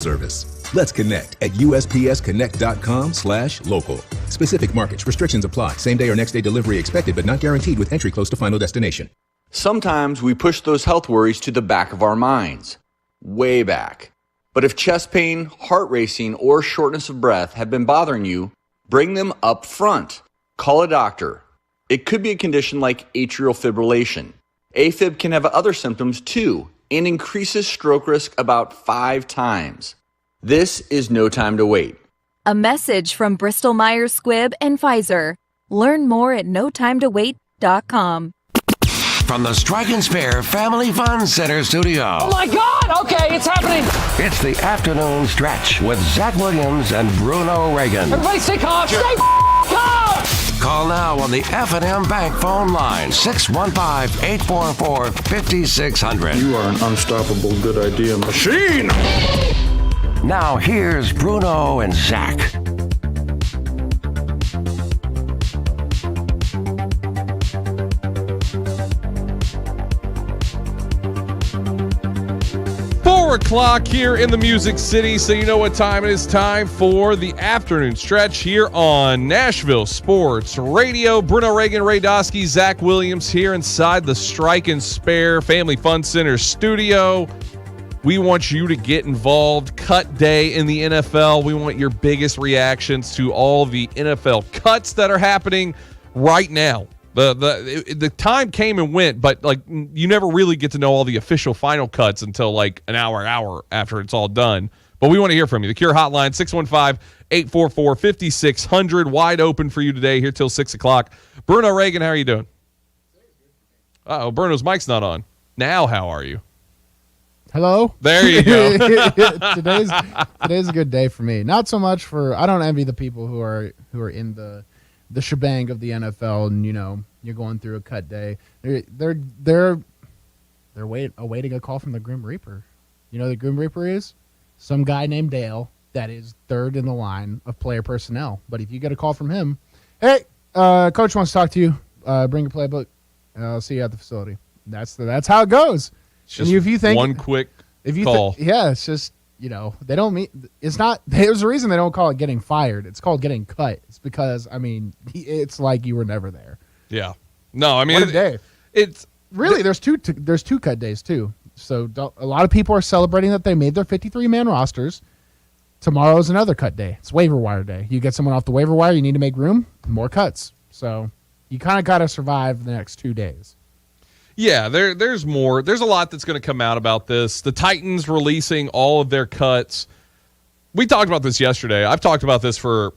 service. Let's connect at USPSConnect.com/local. Specific markets, restrictions apply. Same day or next day delivery expected, but not guaranteed with entry close to final destination. Sometimes we push those health worries to the back of our minds, way back. But if chest pain, heart racing, or shortness of breath have been bothering you, bring them up front. Call a doctor. It could be a condition like atrial fibrillation. AFib can have other symptoms too and increases stroke risk about 5 times. This is no time to wait. A message from Bristol Myers Squibb and Pfizer. Learn more at notimetowait.com. From the Strike and Spare Family Fun Center studio. Oh my God! Okay, it's happening. It's the afternoon stretch with Zach Williams and Bruno Reagan. Everybody stay calm. Stay calm. Call now on the F&M Bank phone line, 615-844-5600. You are an unstoppable good idea machine. Now here's Bruno and Zach. O'clock here in the Music City, so you know what time it is. Time for the afternoon stretch here on Nashville Sports Radio. Bruno Reagan, Ray Dosky, Zach Williams here inside the Strike and Spare Family Fun Center studio. We want you to get involved. Cut day in the NFL. We want your biggest reactions to all the NFL cuts that are happening right now. The time came and went, but like you never really get to know all the official final cuts until like an hour after it's all done. But we want to hear from you. The Cure Hotline, 615-844-5600, wide open for you today here till 6 o'clock. Bruno Reagan, how are you doing? Uh-oh, Bruno's mic's not on. Now how are you? Hello? There you go. Today's a good day for me. Not so much for, I don't envy the people who are in the shebang of the NFL, and you know you're going through a cut day. They're awaiting a call from the Grim Reaper. You know who the Grim Reaper is? Some guy named Dale that is third in the line of player personnel. But if you get a call from him, hey, coach wants to talk to you. Bring your playbook. I'll see you at the facility. That's how it goes. Just if you think one quick call. It's just. You know, they don't mean it's not. There's a reason they don't call it getting fired. It's called getting cut. It's because it's like you were never there. Yeah. No, I mean, what a day. It's really there's two cut days too. So a lot of people are celebrating that they made their 53-man rosters. Tomorrow's another cut day. It's waiver wire day. You get someone off the waiver wire, you need to make room, more cuts. So you kind of got to survive the next 2 days. Yeah, there's more. There's a lot that's going to come out about this. The Titans releasing all of their cuts. We talked about this yesterday. I've talked about this for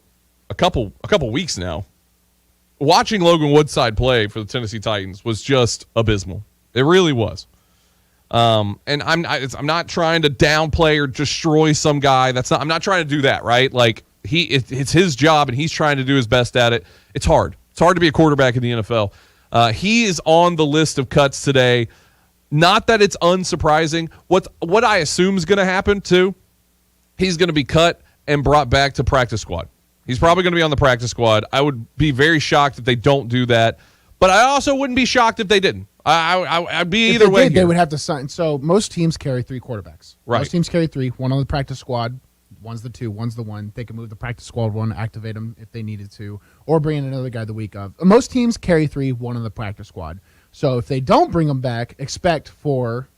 a couple weeks now. Watching Logan Woodside play for the Tennessee Titans was just abysmal. It really was. And I'm not trying to downplay or destroy some guy. I'm not trying to do that, right? Like it's his job and he's trying to do his best at it. It's hard. It's hard to be a quarterback in the NFL. He is on the list of cuts today. Not that it's unsurprising. What I assume is going to happen, too, he's going to be cut and brought back to practice squad. He's probably going to be on the practice squad. I would be very shocked if they don't do that. But I also wouldn't be shocked if they didn't. I'd be either way. They would have to sign. So most teams carry 3 quarterbacks. Right. Most teams carry 3. One on the practice squad. One's the 2, one's the 1. They can move the practice squad 1, activate them if they needed to, or bring in another guy the week of. Most teams carry 3, 1 on the practice squad. So if they don't bring them back, expect for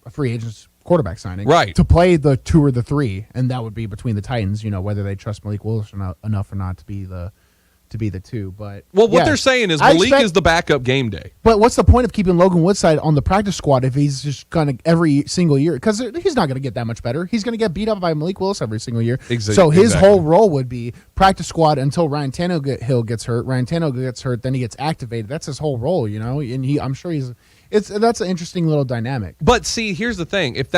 a free agent's quarterback signing to play the 2 or the 3, and that would be between the Titans, you know, whether they trust Malik Willis enough or not to be the 2. But what they're saying is Malik is the backup game day. But what's the point of keeping Logan Woodside on the practice squad if he's just going to every single year? Because he's not going to get that much better. He's going to get beat up by Malik Willis every single year. Exactly. So his whole role would be practice squad until Ryan Tannehill gets hurt. Ryan Tannehill gets hurt, then he gets activated. That's his whole role, you know. And I'm sure that's an interesting little dynamic. But see, here's the thing: if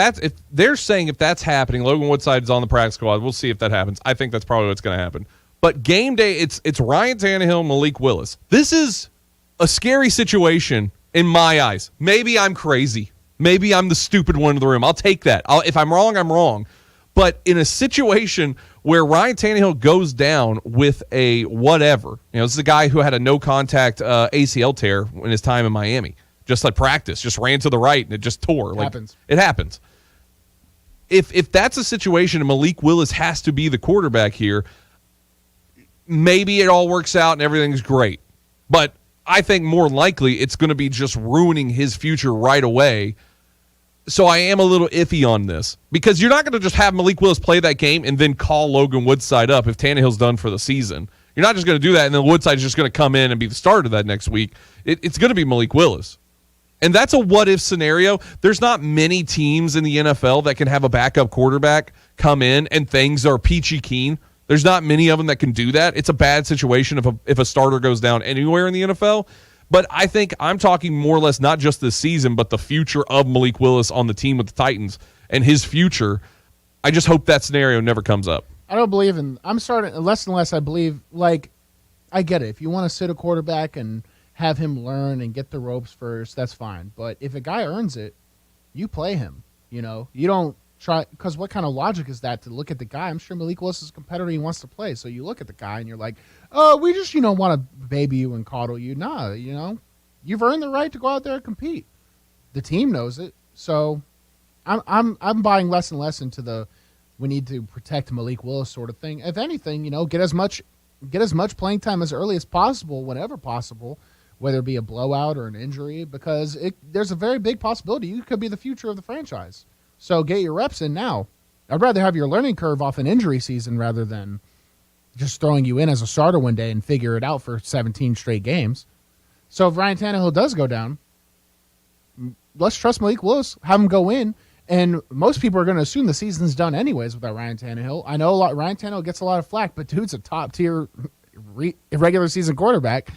they're saying if that's happening, Logan Woodside is on the practice squad. We'll see if that happens. I think that's probably what's going to happen. But game day, it's Ryan Tannehill, Malik Willis. This is a scary situation in my eyes. Maybe I'm crazy. Maybe I'm the stupid one in the room. I'll take that. If I'm wrong, I'm wrong. But in a situation where Ryan Tannehill goes down with a whatever, you know, this is a guy who had a no-contact ACL tear in his time in Miami. Just like practice, just ran to the right and it just tore. It happens. if that's a situation and Malik Willis has to be the quarterback here, maybe it all works out and everything's great. But I think more likely it's going to be just ruining his future right away. So I am a little iffy on this because you're not going to just have Malik Willis play that game and then call Logan Woodside up if Tannehill's done for the season. You're not just going to do that and then Woodside's just going to come in and be the starter that next week. It's going to be Malik Willis. And that's a what-if scenario. There's not many teams in the NFL that can have a backup quarterback come in and things are peachy keen. There's not many of them that can do that. It's a bad situation if a starter goes down anywhere in the NFL. But I think I'm talking more or less not just this season, but the future of Malik Willis on the team with the Titans and his future. I just hope that scenario never comes up. I don't believe in – I'm starting – less and less I believe – like, I get it. If you want to sit a quarterback and have him learn and get the ropes first, that's fine. But if a guy earns it, you play him. You know? You don't try – because what kind of logic is that to look at the guy? I'm sure Malik Willis is a competitor. He wants to play. So you look at the guy and you're like – oh, we just, want to baby you and coddle you. Nah, you've earned the right to go out there and compete. The team knows it. So I'm buying less and less into the we need to protect Malik Willis sort of thing. If anything, get as much playing time as early as possible, whenever possible, whether it be a blowout or an injury, because there's a very big possibility you could be the future of the franchise. So get your reps in now. I'd rather have your learning curve off an injury season rather than just throwing you in as a starter one day and figure it out for 17 straight games. So if Ryan Tannehill does go down, let's trust Malik Willis, have him go in, and most people are going to assume the season's done anyways without Ryan Tannehill. I know Ryan Tannehill gets a lot of flack, but dude's a top-tier regular season quarterback.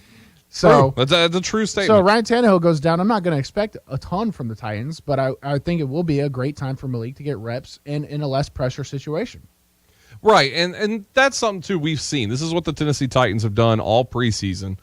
So that's a true statement. So Ryan Tannehill goes down. I'm not going to expect a ton from the Titans, but I think it will be a great time for Malik to get reps in a less pressure situation. Right, and that's something, too, we've seen. This is what the Tennessee Titans have done all preseason.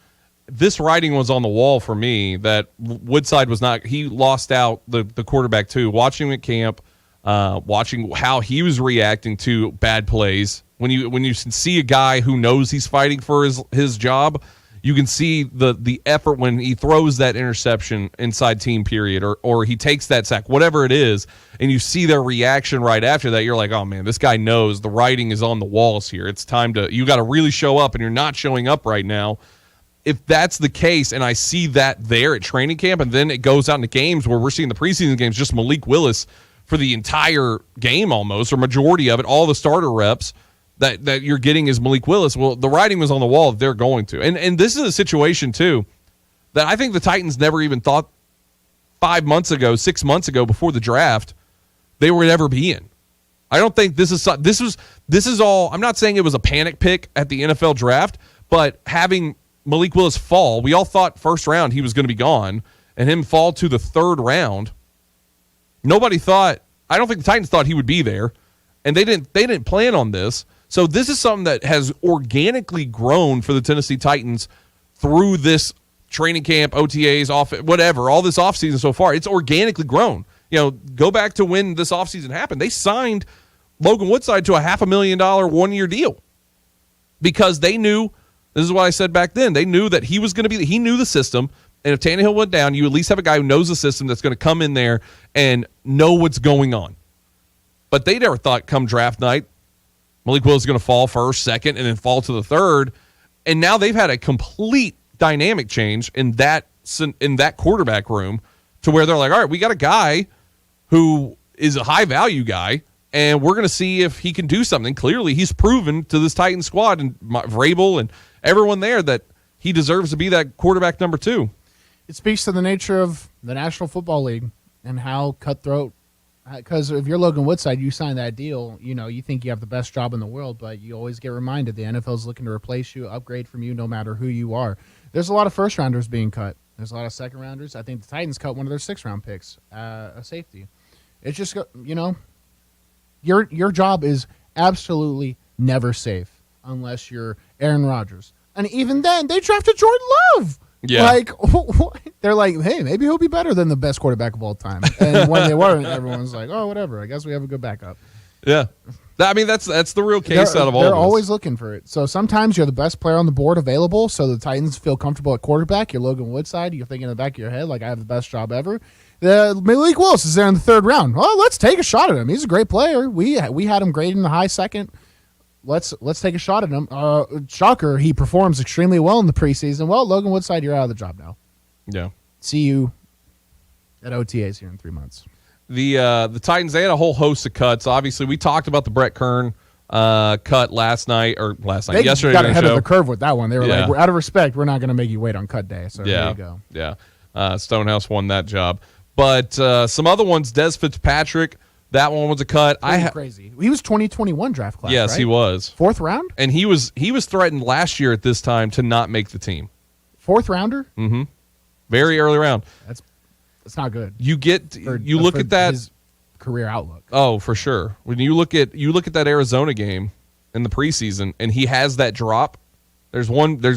This writing was on the wall for me that Woodside was not – he lost out the quarterback, too. Watching him at camp, watching how he was reacting to bad plays. When you see a guy who knows he's fighting for his job, you can see the effort when he throws that interception inside team period or he takes that sack, whatever it is, and you see their reaction right after that. You're like, oh, man, this guy knows the writing is on the walls here. It's time to – you got to really show up, and you're not showing up right now. If that's the case, and I see that there at training camp, and then it goes out into games where we're seeing the preseason games, just Malik Willis for the entire game almost, or majority of it, all the starter reps – that you're getting is Malik Willis. Well, the writing was on the wall if they're going to. And this is a situation, too, that I think the Titans never even thought 6 months ago, before the draft, they would ever be in. I don't think this is all – I'm not saying it was a panic pick at the NFL draft, but having Malik Willis fall, we all thought first round he was going to be gone, and him fall to the third round, nobody thought – I don't think the Titans thought he would be there, and they didn't plan on this. So this is something that has organically grown for the Tennessee Titans through this training camp, OTAs, whatever, all this offseason so far. It's organically grown. Go back to when this offseason happened. They signed Logan Woodside to a $500,000 one-year deal because they knew, this is what I said back then, they knew that he was going to be, he knew the system, and if Tannehill went down, you at least have a guy who knows the system that's going to come in there and know what's going on. But they never thought come draft night, Malik Willis is going to fall first, second, and then fall to the third. And now they've had a complete dynamic change in that quarterback room to where they're like, all right, we got a guy who is a high-value guy, and we're going to see if he can do something. Clearly, he's proven to this Titan squad and Vrabel and everyone there that he deserves to be that quarterback number 2. It speaks to the nature of the National Football League and how cutthroat. Because if you're Logan Woodside, you sign that deal, you think you have the best job in the world, but you always get reminded the NFL is looking to replace you, upgrade from you, no matter who you are. There's a lot of first-rounders being cut. There's a lot of second-rounders. I think the Titans cut one of their 6th-round picks, a safety. It's just, your job is absolutely never safe unless you're Aaron Rodgers. And even then, they drafted Jordan Love. Yeah. They're like, hey, maybe he'll be better than the best quarterback of all time. And when they weren't, everyone's like, oh, whatever. I guess we have a good backup. Yeah. I mean, that's the real case out of all of this. They're always looking for it. So sometimes you're the best player on the board available, so the Titans feel comfortable at quarterback. You're Logan Woodside. You're thinking in the back of your head, like, I have the best job ever. Malik Willis is there in the third round. Well, let's take a shot at him. He's a great player. We had him graded in the high second. Let's take a shot at him. Shocker, he performs extremely well in the preseason. Well, Logan Woodside, you're out of the job now. Yeah. See you at OTAs here in 3 months. The Titans, they had a whole host of cuts. Obviously, we talked about the Brett Kern cut yesterday. They yesterday got on the ahead show. of the curve with that one. They were Yeah. like, out of respect, we're not going to make you wait on cut day. So there you go. Yeah. Stonehouse won that job. But some other ones, Des Fitzpatrick, that one was a cut. Crazy. He was 2021 draft class. Yes, right? he was. Fourth round? And he was threatened last year at this time to not make the team. Fourth rounder? Mm-hmm. Very early round. That's not good. You look at that his career outlook. Oh, for sure. When you look at that Arizona game in the preseason, and he has that drop. There's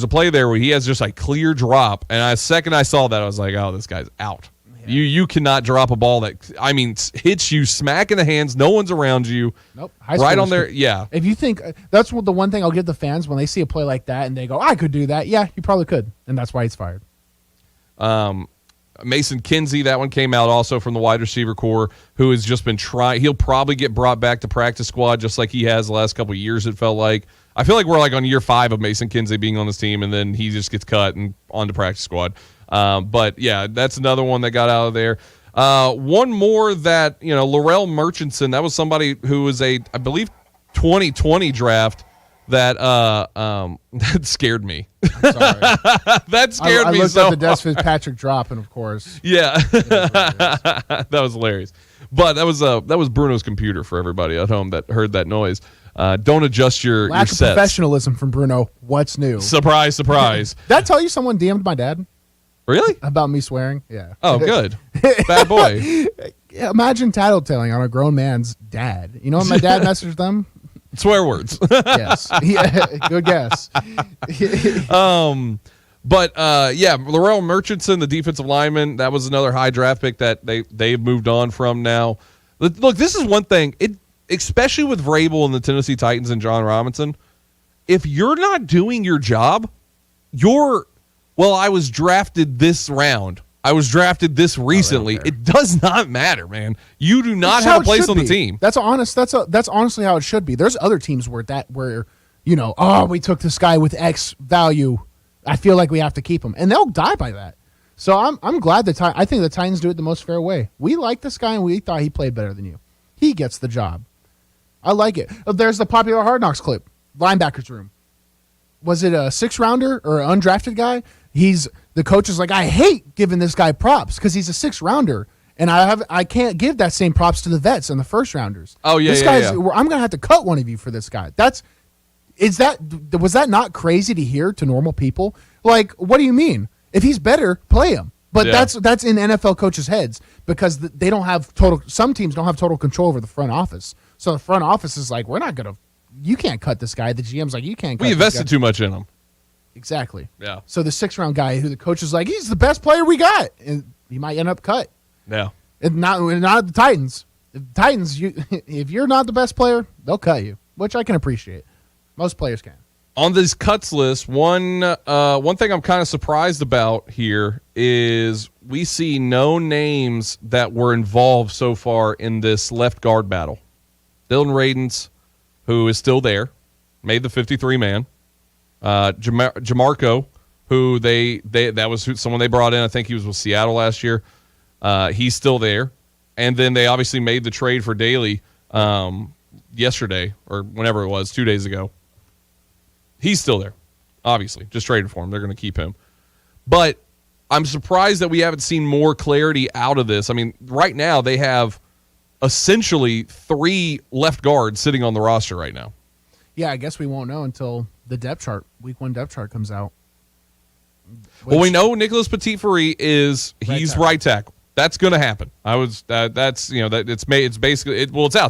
a play there where he has just a clear drop, and the second I saw that, I was like, oh, this guy's out. Yeah. You cannot drop a ball that hits you smack in the hands. No one's around you. Nope. Right on there. Yeah. If you think that's the one thing I'll give the fans when they see a play like that and they go, I could do that. Yeah, you probably could, and that's why he's fired. Mason Kinsey, that one came out also from the wide receiver core, who has just been trying. He'll probably get brought back to practice squad just like he has the last couple of years, it felt like. I feel like we're like on year 5 of Mason Kinsey being on this team, and then he just gets cut and on to practice squad. But, yeah, that's another one that got out of there. One more that, Laurel Murchison, that was somebody who was I believe, 2020 draft that that scared me. I'm sorry. That scared me so I looked at the Des Fitzpatrick drop, and of course. Yeah. That was hilarious. But that was Bruno's computer for everybody at home that heard that noise. Don't adjust your Lack sets. of professionalism from Bruno. What's new? Surprise, surprise. Did I tell you someone DM'd my dad? Really? About me swearing? Yeah. Oh, good. Bad boy. Imagine tattletaling on a grown man's dad. You know when my dad messaged them? Swear words. Yes. Yeah, good guess. But Laurel Murchison, the defensive lineman, that was another high draft pick that they've moved on from now. Look, this is one thing, especially with Vrabel and the Tennessee Titans and John Robinson, if you're not doing your job, I was drafted this round. I was drafted this recently. It does not matter, man. You do not have a place on the team. That's honest. That's honestly how it should be. There's other teams where we took this guy with X value. I feel like we have to keep him, and they'll die by that. So I'm glad I think the Titans do it the most fair way. We like this guy, and we thought he played better than you. He gets the job. I like it. There's the popular Hard Knocks clip, linebackers room. Was it a 6-rounder or an undrafted guy? The coach is like, I hate giving this guy props because he's a 6-rounder, and I can't give that same props to the vets and the first rounders. Oh yeah, I'm gonna have to cut one of you for this guy. Was that not crazy to hear to normal people? Like, what do you mean? If he's better, play him. But that's in NFL coaches' heads because they don't have some teams don't have total control over the front office. So the front office is like, you can't cut this guy. The GM's like, you can't cut this guy. We invested too much in him. Exactly. Yeah. So the 6th-round guy who the coach is like, he's the best player we got, and he might end up cut. Yeah. And not the Titans. The Titans, if you're not the best player, they'll cut you, which I can appreciate. Most players can. On this cuts list, one thing I'm kind of surprised about here is we see no names that were involved so far in this left guard battle. Dylan Radins, who is still there, made the 53-man. Jamarco, who that was someone they brought in. I think he was with Seattle last year. He's still there. And then they obviously made the trade for Daly yesterday or whenever it was, 2 days ago. He's still there, obviously. Just traded for him. They're going to keep him. But I'm surprised that we haven't seen more clarity out of this. I mean, right now they have essentially 3 left guards sitting on the roster right now. Yeah, I guess we won't know until the depth chart, week 1 depth chart comes out. Well, we know Nicholas Petit-Free he's right tackle. That's going to happen. It's out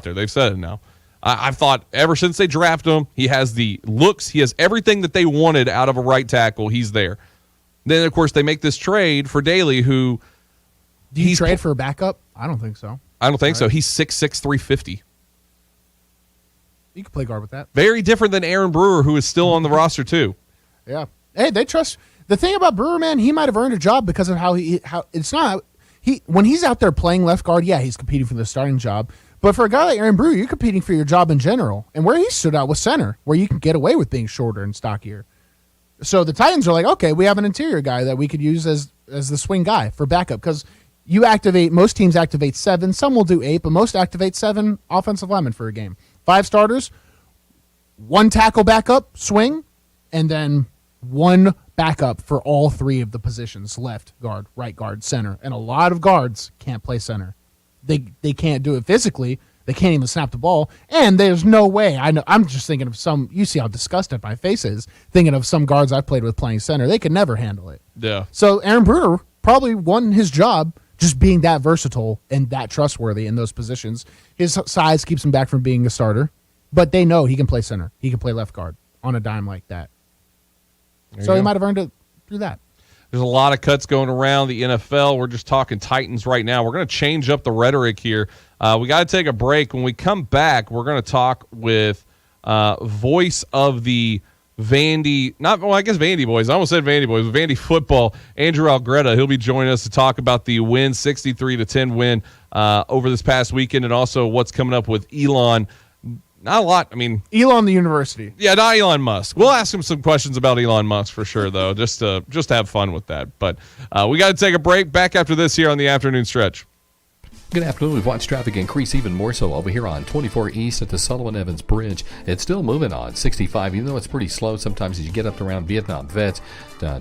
there. They've said it now. I've thought ever since they drafted him, he has the looks, he has everything that they wanted out of a right tackle. He's there. Then, of course, they make this trade for Daly, who... Do you trade for a backup? I don't think so. I don't think so. He's 6'6", 350. You can play guard with that. Very different than Aaron Brewer, who is still on the roster, too. Yeah. Hey, they trust... The thing about Brewer, man, he might have earned a job because of how it's not... when he's out there playing left guard, yeah, he's competing for the starting job. But for a guy like Aaron Brewer, you're competing for your job in general. And where he stood out was center, where you can get away with being shorter and stockier. So the Titans are like, okay, we have an interior guy that we could use as the swing guy for backup. Because most teams activate 7. Some will do 8, but most activate 7 offensive linemen for a game. 5 starters, 1 tackle backup, swing, and then 1 backup for all 3 of the positions, left guard, right guard, center. And a lot of guards can't play center. They can't do it physically. They can't even snap the ball. And there's no way. I'm just thinking of some. You see how disgusted my face is thinking of some guards I've played with playing center. They could never handle it. Yeah. So Aaron Bruno probably won his job just being that versatile and that trustworthy in those positions. His size keeps him back from being a starter, but they know he can play center. He can play left guard on a dime like that. So he might have earned it through that. There's a lot of cuts going around the NFL. We're just talking Titans right now. We're going to change up the rhetoric here. We got to take a break. When we come back, we're going to talk with voice of the Vandy, Vandy boys. I almost said Vandy boys. Vandy football, Andrew Algretta. He'll be joining us to talk about the win, 63-10 win over this past weekend, and also what's coming up with Elon. Not a lot. I mean, Elon the university. Yeah, not Elon Musk. We'll ask him some questions about Elon Musk for sure, though, just to have fun with that. But we got to take a break. Back after this here on the afternoon stretch. Good afternoon. We've watched traffic increase even more so over here on 24 East at the Sullivan Evans Bridge. It's still moving on 65, even though it's pretty slow sometimes as you get up around Vietnam Vets,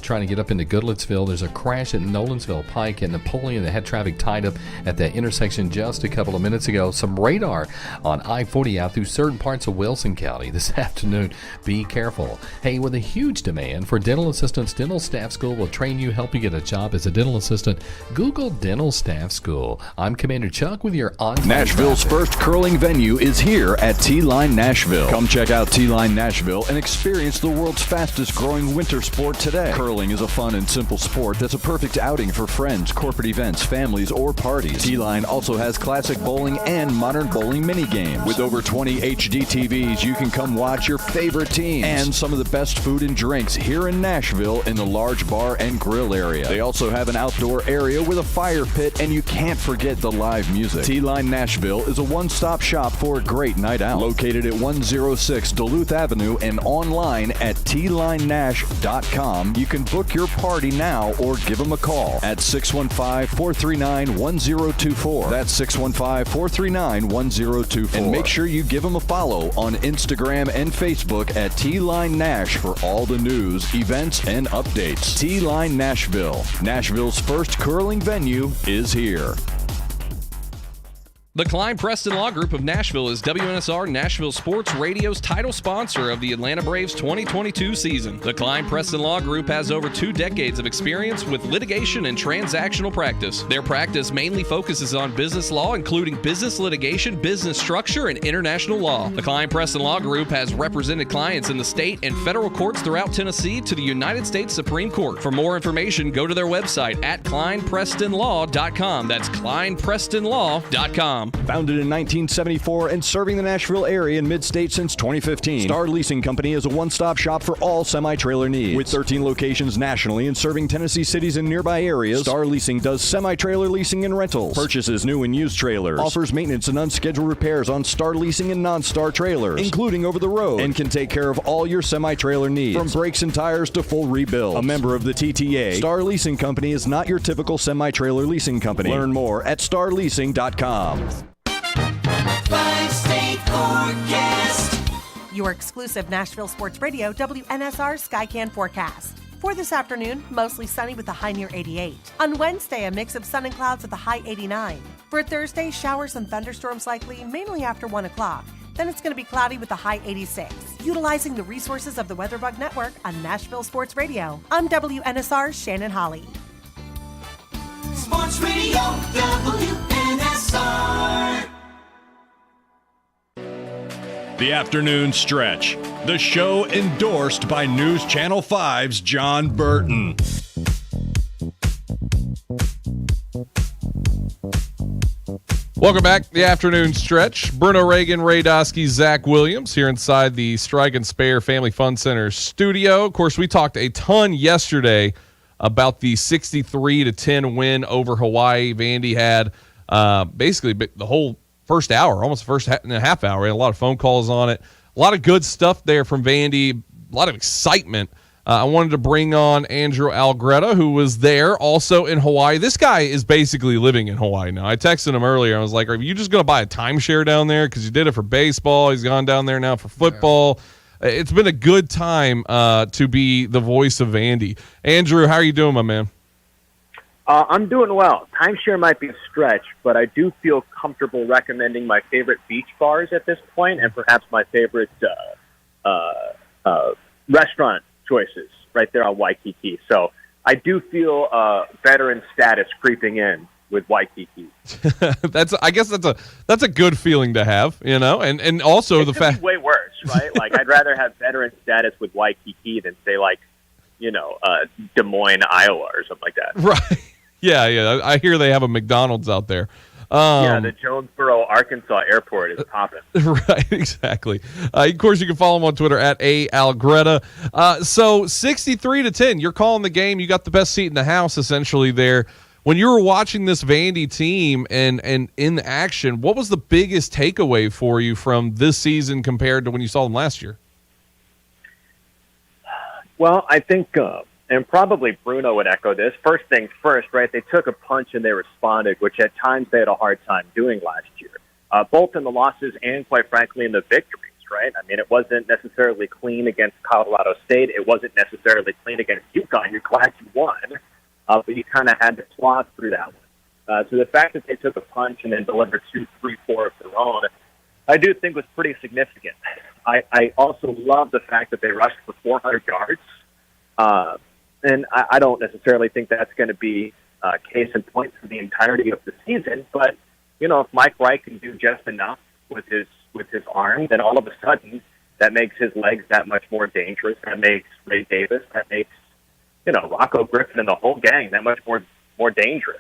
trying to get up into Goodlettsville. There's a crash at Nolensville Pike and Napoleon that had traffic tied up at that intersection just a couple of minutes ago. Some radar on I-40 out through certain parts of Wilson County this afternoon. Be careful. Hey, with a huge demand for dental assistants, Dental Staff School will train you, help you get a job as a dental assistant. Google Dental Staff School. I'm Commander Chuck with your on. Nashville's first curling venue is here at T-Line Nashville. Come check out T-Line Nashville and experience the world's fastest growing winter sport today. Curling is a fun and simple sport that's a perfect outing for friends, corporate events, families, or parties. T-Line also has classic bowling and modern bowling mini games. With over 20 HD TVs, you can come watch your favorite teams and some of the best food and drinks here in Nashville in the large bar and grill area. They also have an outdoor area with a fire pit, and you can't forget the live music. T-Line Nashville is a one-stop shop for a great night out. Located at 106 Duluth Avenue and online at tlinenash.com. You can book your party now or give them a call at 615-439-1024. That's 615-439-1024. And make sure you give them a follow on Instagram and Facebook at T-Line Nash for all the news, events, and updates. T-Line Nashville. Nashville's first curling venue is here. The Klein Preston Law Group of Nashville is WNSR Nashville Sports Radio's title sponsor of the Atlanta Braves 2022 season. The Klein Preston Law Group has over 2 decades of experience with litigation and transactional practice. Their practice mainly focuses on business law, including business litigation, business structure, and international law. The Klein Preston Law Group has represented clients in the state and federal courts throughout Tennessee to the United States Supreme Court. For more information, go to their website at kleinprestonlaw.com. That's kleinprestonlaw.com. Founded in 1974 and serving the Nashville area and mid-state since 2015, Star Leasing Company is a one-stop shop for all semi-trailer needs. With 13 locations nationally and serving Tennessee cities and nearby areas, Star Leasing does semi-trailer leasing and rentals, purchases new and used trailers, offers maintenance and unscheduled repairs on Star Leasing and non-Star trailers, including over the road, and can take care of all your semi-trailer needs, from brakes and tires to full rebuild. A member of the TTA, Star Leasing Company is not your typical semi-trailer leasing company. Learn more at starleasing.com. Five-state forecast. Your exclusive Nashville Sports Radio WNSR Skycan forecast. For this afternoon, mostly sunny with a high near 88. On Wednesday, a mix of sun and clouds with a high 89. For Thursday, showers and thunderstorms likely, mainly after 1 o'clock. Then it's going to be cloudy with a high 86. Utilizing the resources of the WeatherBug Network on Nashville Sports Radio. I'm WNSR Shannon Holly. Sports Radio WNSR. The Afternoon Stretch, the show endorsed by News Channel 5's John Burton. Welcome back to the Afternoon Stretch. Bruno, Reagan, Ray Dosky, Zach Williams here inside the Strike and Spare Family Fun Center studio. Of course, we talked a ton yesterday about the 63-10 win over Hawaii. Vandy had basically the whole first hour, almost the first and a half hour. We had a lot of phone calls on it. A lot of good stuff there from Vandy. A lot of excitement. I wanted to bring on Andrew Algretta, who was there also in Hawaii. This guy is basically living in Hawaii now. I texted him earlier. I was like, are you just going to buy a timeshare down there? Because you did it for baseball. He's gone down there now for football. Yeah. It's been a good time to be the voice of Vandy. Andrew, how are you doing, my man? I'm doing well. Timeshare might be a stretch, but I do feel comfortable recommending my favorite beach bars at this point, and perhaps my favorite restaurant choices right there on Waikiki. So I do feel veteran status creeping in with Waikiki. I guess that's a good feeling to have, you know, and also the fact way worse, right? Like I'd rather have veteran status with Waikiki than say like, you know, Des Moines, Iowa, or something like that. Right. Yeah. I hear they have a McDonald's out there. The Jonesboro, Arkansas airport is popping. Right, exactly. Of course, you can follow him on Twitter at @Algretta. So 63-10, you're calling the game. You got the best seat in the house, essentially, there. When you were watching this Vandy team and in action, what was the biggest takeaway for you from this season compared to when you saw them last year? Well, I think, and probably Bruno would echo this, first things first, right? They took a punch and they responded, which at times they had a hard time doing last year, both in the losses and, quite frankly, in the victories, right? I mean, it wasn't necessarily clean against Colorado State. It wasn't necessarily clean against UConn. You're glad you won, but you kind of had to claw through that one. So the fact that they took a punch and then delivered 2, 3, 4 of their own, I do think was pretty significant. I also love the fact that they rushed for 400 yards. And I don't necessarily think that's going to be case in point for the entirety of the season. But, you know, if Mike Wright can do just enough with his arm, then all of a sudden that makes his legs that much more dangerous. That makes Ray Davis, that makes, you know, Rocco Griffin and the whole gang that much more dangerous.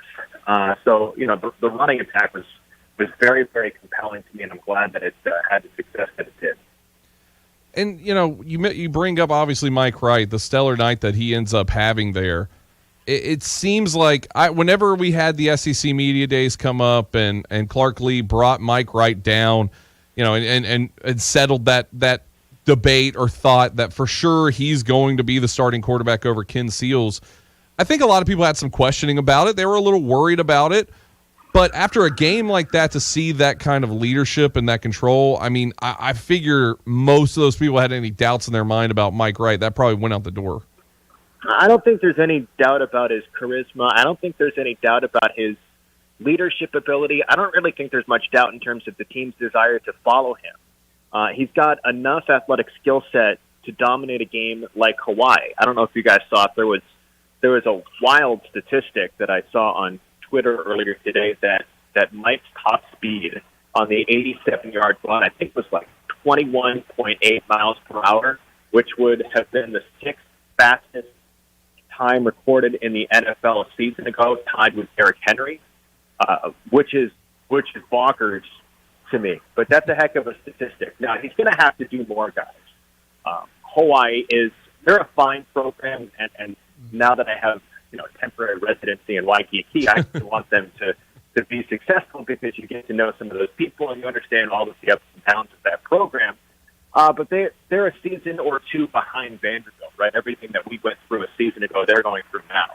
So, you know, the running attack was very, very compelling to me, and I'm glad that it had the success that it did. And, you know, you bring up, obviously, Mike Wright, the stellar night that he ends up having there. It seems like whenever we had the SEC Media Days come up and Clark Lee brought Mike Wright down, you know, and settled that debate or thought that for sure he's going to be the starting quarterback over Ken Seals, I think a lot of people had some questioning about it. They were a little worried about it. But after a game like that, to see that kind of leadership and that control, I mean, I figure most of those people had any doubts in their mind about Mike Wright. That probably went out the door. I don't think there's any doubt about his charisma. I don't think there's any doubt about his leadership ability. I don't really think there's much doubt in terms of the team's desire to follow him. He's got enough athletic skill set to dominate a game like Hawaii. I don't know if you guys saw it. There was a wild statistic that I saw on Twitter earlier today that Mike's top speed on the 87-yard run, I think, was like 21.8 miles per hour, which would have been the sixth fastest time recorded in the NFL a season ago, tied with Derrick Henry, which is bonkers to me. But that's a heck of a statistic. Now, he's going to have to do more, guys. Hawaii they're a fine program, and now that I have, you know, temporary residency in Waikiki, I want them to be successful because you get to know some of those people and you understand all of the ups and downs of that program. But they're a season or two behind Vanderbilt, right? Everything that we went through a season ago, they're going through now.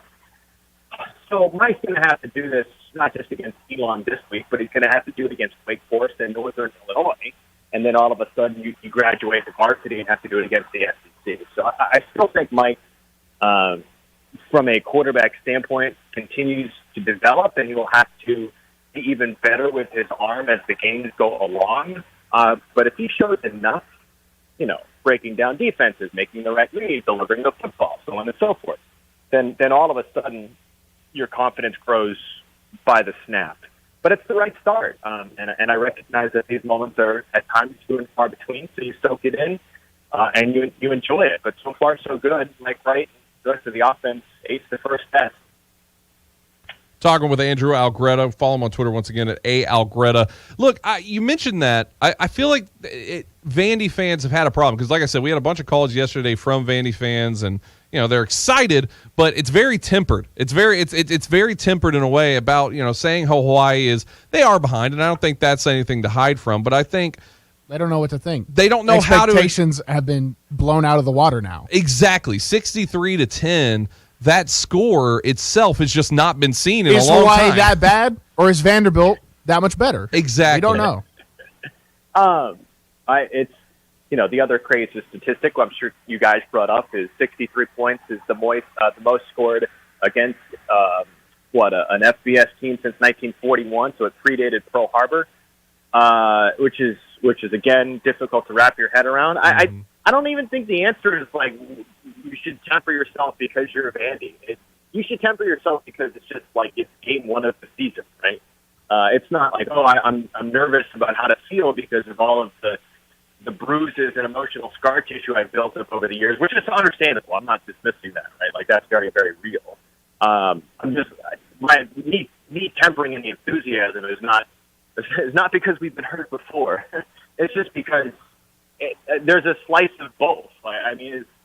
So Mike's going to have to do this not just against Elon this week, but he's going to have to do it against Wake Forest and Northern Illinois. And then all of a sudden you graduate to varsity and have to do it against the SEC. So I still think Mike, from a quarterback standpoint, continues to develop, and he will have to be even better with his arm as the games go along. But if he shows enough, you know, breaking down defenses, making the right read, delivering the football, so on and so forth, then all of a sudden your confidence grows by the snap. But it's the right start, and I recognize that these moments are at times few and far between, so you soak it in and you enjoy it. But so far so good. Mike Wright, the rest of the offense, aced the first test. Talking with Andrew Algretta. Follow him on Twitter once again at @Algretta. Look, you mentioned that. I feel like Vandy fans have had a problem because, like I said, we had a bunch of calls yesterday from Vandy fans, and they're excited, but it's very tempered. It's very tempered in a way about, saying how Hawaii is, they are behind, and I don't think that's anything to hide from, but I think they don't know what to think. They don't know how to. Expectations have been blown out of the water now. Exactly. 63-10. That score itself has just not been seen in a long time. Is Hawaii that bad, or is Vanderbilt that much better? Exactly. We don't know. It's the other crazy statistic I'm sure you guys brought up is 63 points is the most scored against an FBS team since 1941. So it predated Pearl Harbor, which is again difficult to wrap your head around. I don't even think the answer is like you should temper yourself because you're a Vandy. You should temper yourself because it's just like it's game one of the season, right? It's not like I'm nervous about how to feel because of all of the bruises and emotional scar tissue I've built up over the years, which is understandable. I'm not dismissing that, right? Like that's very, very real. Me tempering in the enthusiasm is not because we've been hurt before. It's just because there's a slice of both.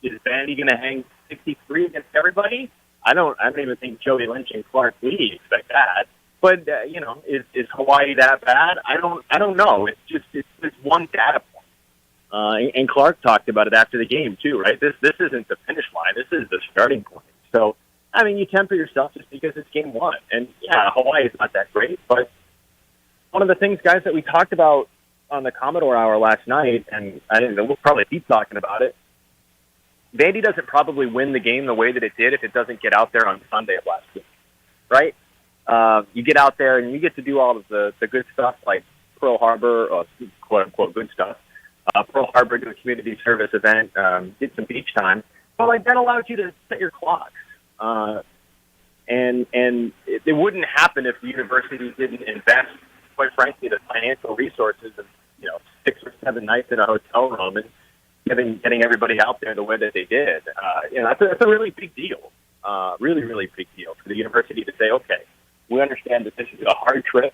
Is Vandy going to hang 63 against everybody? I don't even think Joey Lynch and Clark Lee expect that. But is Hawaii that bad? I don't know. It's one data point. And Clark talked about it after the game too, right? This isn't the finish line. This is the starting point. So you temper yourself just because it's game one. And yeah, Hawaii is not that great, but one of the things, guys, that we talked about on the Commodore Hour last night, and we'll probably keep talking about it. Vandy doesn't probably win the game the way that it did if it doesn't get out there on Sunday of last week, right? You get out there and you get to do all of the good stuff like Pearl Harbor, quote unquote good stuff. Pearl Harbor, do a community service event, get some beach time. But that allows you to set your clocks. And it wouldn't happen if the university didn't invest, quite frankly, the financial resources of 6 or 7 nights in a hotel room and getting everybody out there the way that they did. That's a really big deal. Really, really big deal for the university to say, okay, we understand that this is a hard trip.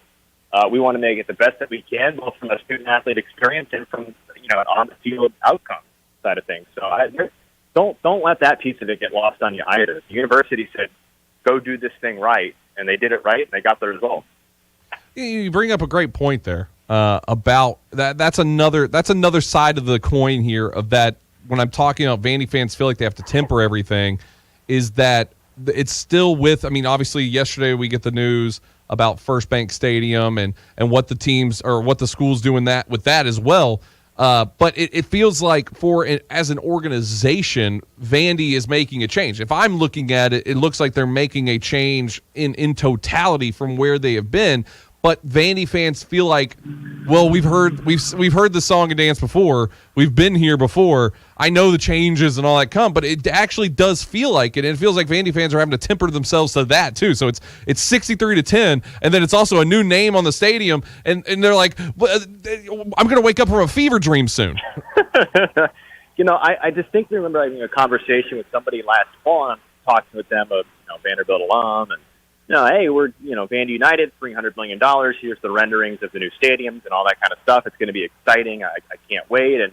We want to make it the best that we can, both from a student-athlete experience and from an on-the-field outcome side of things. So don't let that piece of it get lost on you either. The university said, go do this thing right, and they did it right, and they got the result. You bring up a great point there about that. That's another side of the coin here of that. When I'm talking about Vandy fans feel like they have to temper everything, is that it's still with. Obviously, yesterday we get the news about First Bank Stadium and what the teams or what the school's doing with that as well. But it feels like as an organization, Vandy is making a change. If I'm looking at it, it looks like they're making a change in totality from where they have been. But Vandy fans feel like, well, we've heard the song and dance before. We've been here before. I know the changes and all that come, but it actually does feel like it. And it feels like Vandy fans are having to temper themselves to that too. So it's 63-10, and then it's also a new name on the stadium, and they're like, I'm going to wake up from a fever dream soon. I distinctly remember having a conversation with somebody last fall, and I'm talking with them, a Vanderbilt alum, and hey, we're, Vandy United, $300 million. Here's the renderings of the new stadiums and all that kind of stuff. It's going to be exciting. I can't wait. And,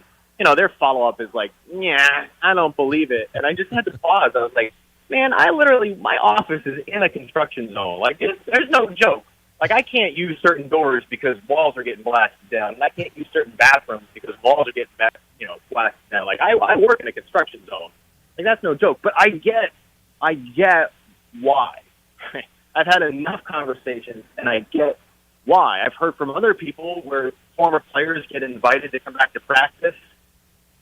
their follow-up is like, yeah, I don't believe it. And I just had to pause. I was like, man, my office is in a construction zone. There's no joke. I can't use certain doors because walls are getting blasted down. And I can't use certain bathrooms because walls are getting blasted down. I work in a construction zone. That's no joke. But I get why. I've had enough conversations, and I get why. I've heard from other people where former players get invited to come back to practice,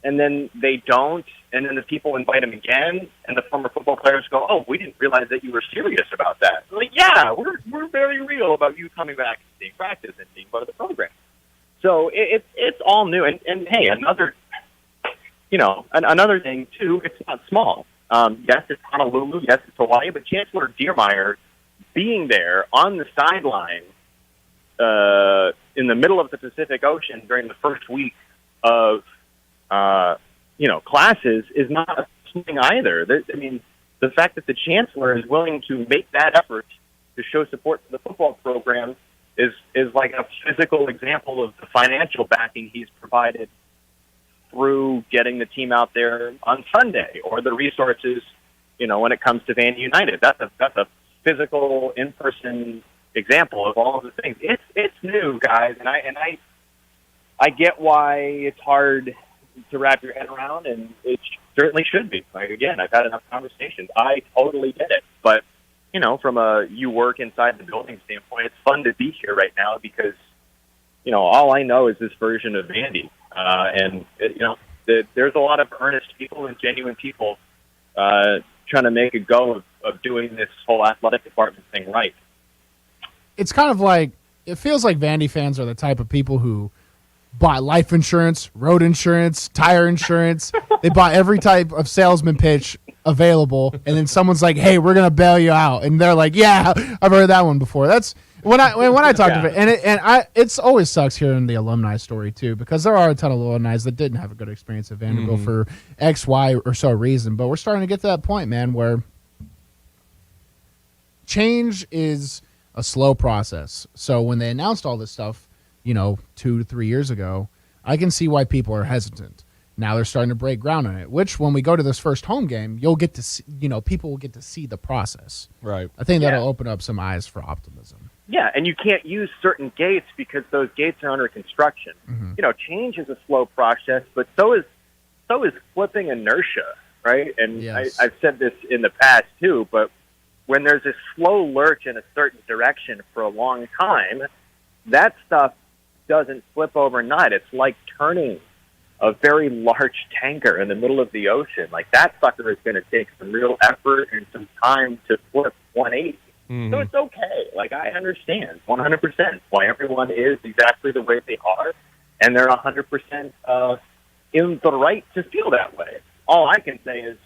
and then they don't, and then the people invite them again, and the former football players go, oh, we didn't realize that you were serious about that. Yeah, we're very real about you coming back and seeing practice and being part of the program. So it's all new. And hey, another thing, too, it's not small. Yes, it's Honolulu. Yes, it's Hawaii. But Chancellor Diermeyer being there on the sideline in the middle of the Pacific Ocean during the first week of classes is not a thing either. The fact that the chancellor is willing to make that effort to show support for the football program is like a physical example of the financial backing he's provided through getting the team out there on Sunday, or the resources when it comes to Vandy United. That's a physical, in-person example of all of the things. It's new, guys, and I get why it's hard to wrap your head around, and it certainly should be. Like, again, I've had enough conversations. I totally get it, but from you work inside the building standpoint, it's fun to be here right now because all I know is this version of Vandy, and there's a lot of earnest people and genuine people trying to make a go of doing this whole athletic department thing right. It's kind of like, it feels like Vandy fans are the type of people who buy life insurance, road insurance, tire insurance. They buy every type of salesman pitch available, and then someone's like, "Hey, we're gonna bail you out," and they're like, "Yeah, I've heard that one before." That's when I talk to it, it's always sucks hearing the alumni story too, because there are a ton of alumni that didn't have a good experience at Vanderbilt for X, Y, or so reason. But we're starting to get to that point, man, where change is a slow process. So when they announced all this stuff, 2 to 3 years ago, I can see why people are hesitant. Now they're starting to break ground on it, which when we go to this first home game, you'll get to see, people will get to see the process. Right. I think that'll open up some eyes for optimism. Yeah, and you can't use certain gates because those gates are under construction. Change is a slow process, but so is flipping inertia, right? And yes. I've said this in the past too, but when there's a slow lurch in a certain direction for a long time, that stuff doesn't flip overnight. It's like turning a very large tanker in the middle of the ocean. Like, that sucker is going to take some real effort and some time to flip 180. So it's okay. Like, I understand 100% why everyone is exactly the way they are, and they're 100% in the right to feel that way. All I can say is,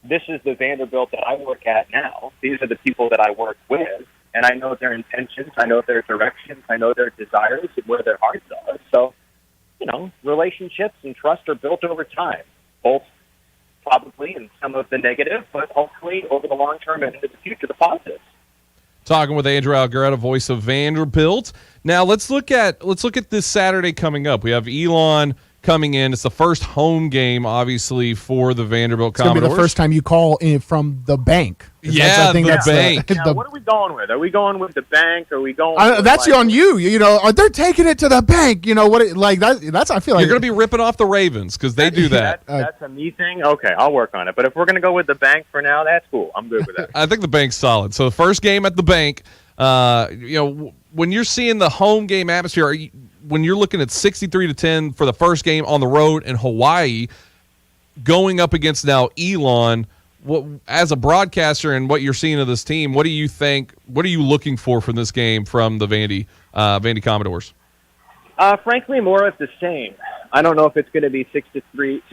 this is the Vanderbilt that I work at now. These are the people that I work with, and I know their intentions, I know their directions, I know their desires and where their hearts are. So, relationships and trust are built over time, both probably in some of the negative, but hopefully over the long term and into the future, the positives. Talking with Andrew Algaretta, voice of Vanderbilt. Now let's look at this Saturday coming up. We have Elon coming in. It's the first home game, obviously, for the Vanderbilt Commodores. It's going to be the first time you call in from the bank. Yeah, the bank. Now, what are we going with? Are we going with the bank? Or are we going? That's on you. They're taking it to the bank. That's. I feel like you're going to be ripping off the Ravens because they do that. That's a me thing. Okay, I'll work on it. But if we're going to go with the bank for now, that's cool. I'm good with that. I think the bank's solid. So the first game at the bank. When you're seeing the home game atmosphere, when you're looking at 63-10 for the first game on the road in Hawaii, going up against now Elon. As a broadcaster and what you're seeing of this team, what do you think? What are you looking for from this game from the Vandy Commodores? Frankly, more of the same. I don't know if it's going to be 63-10,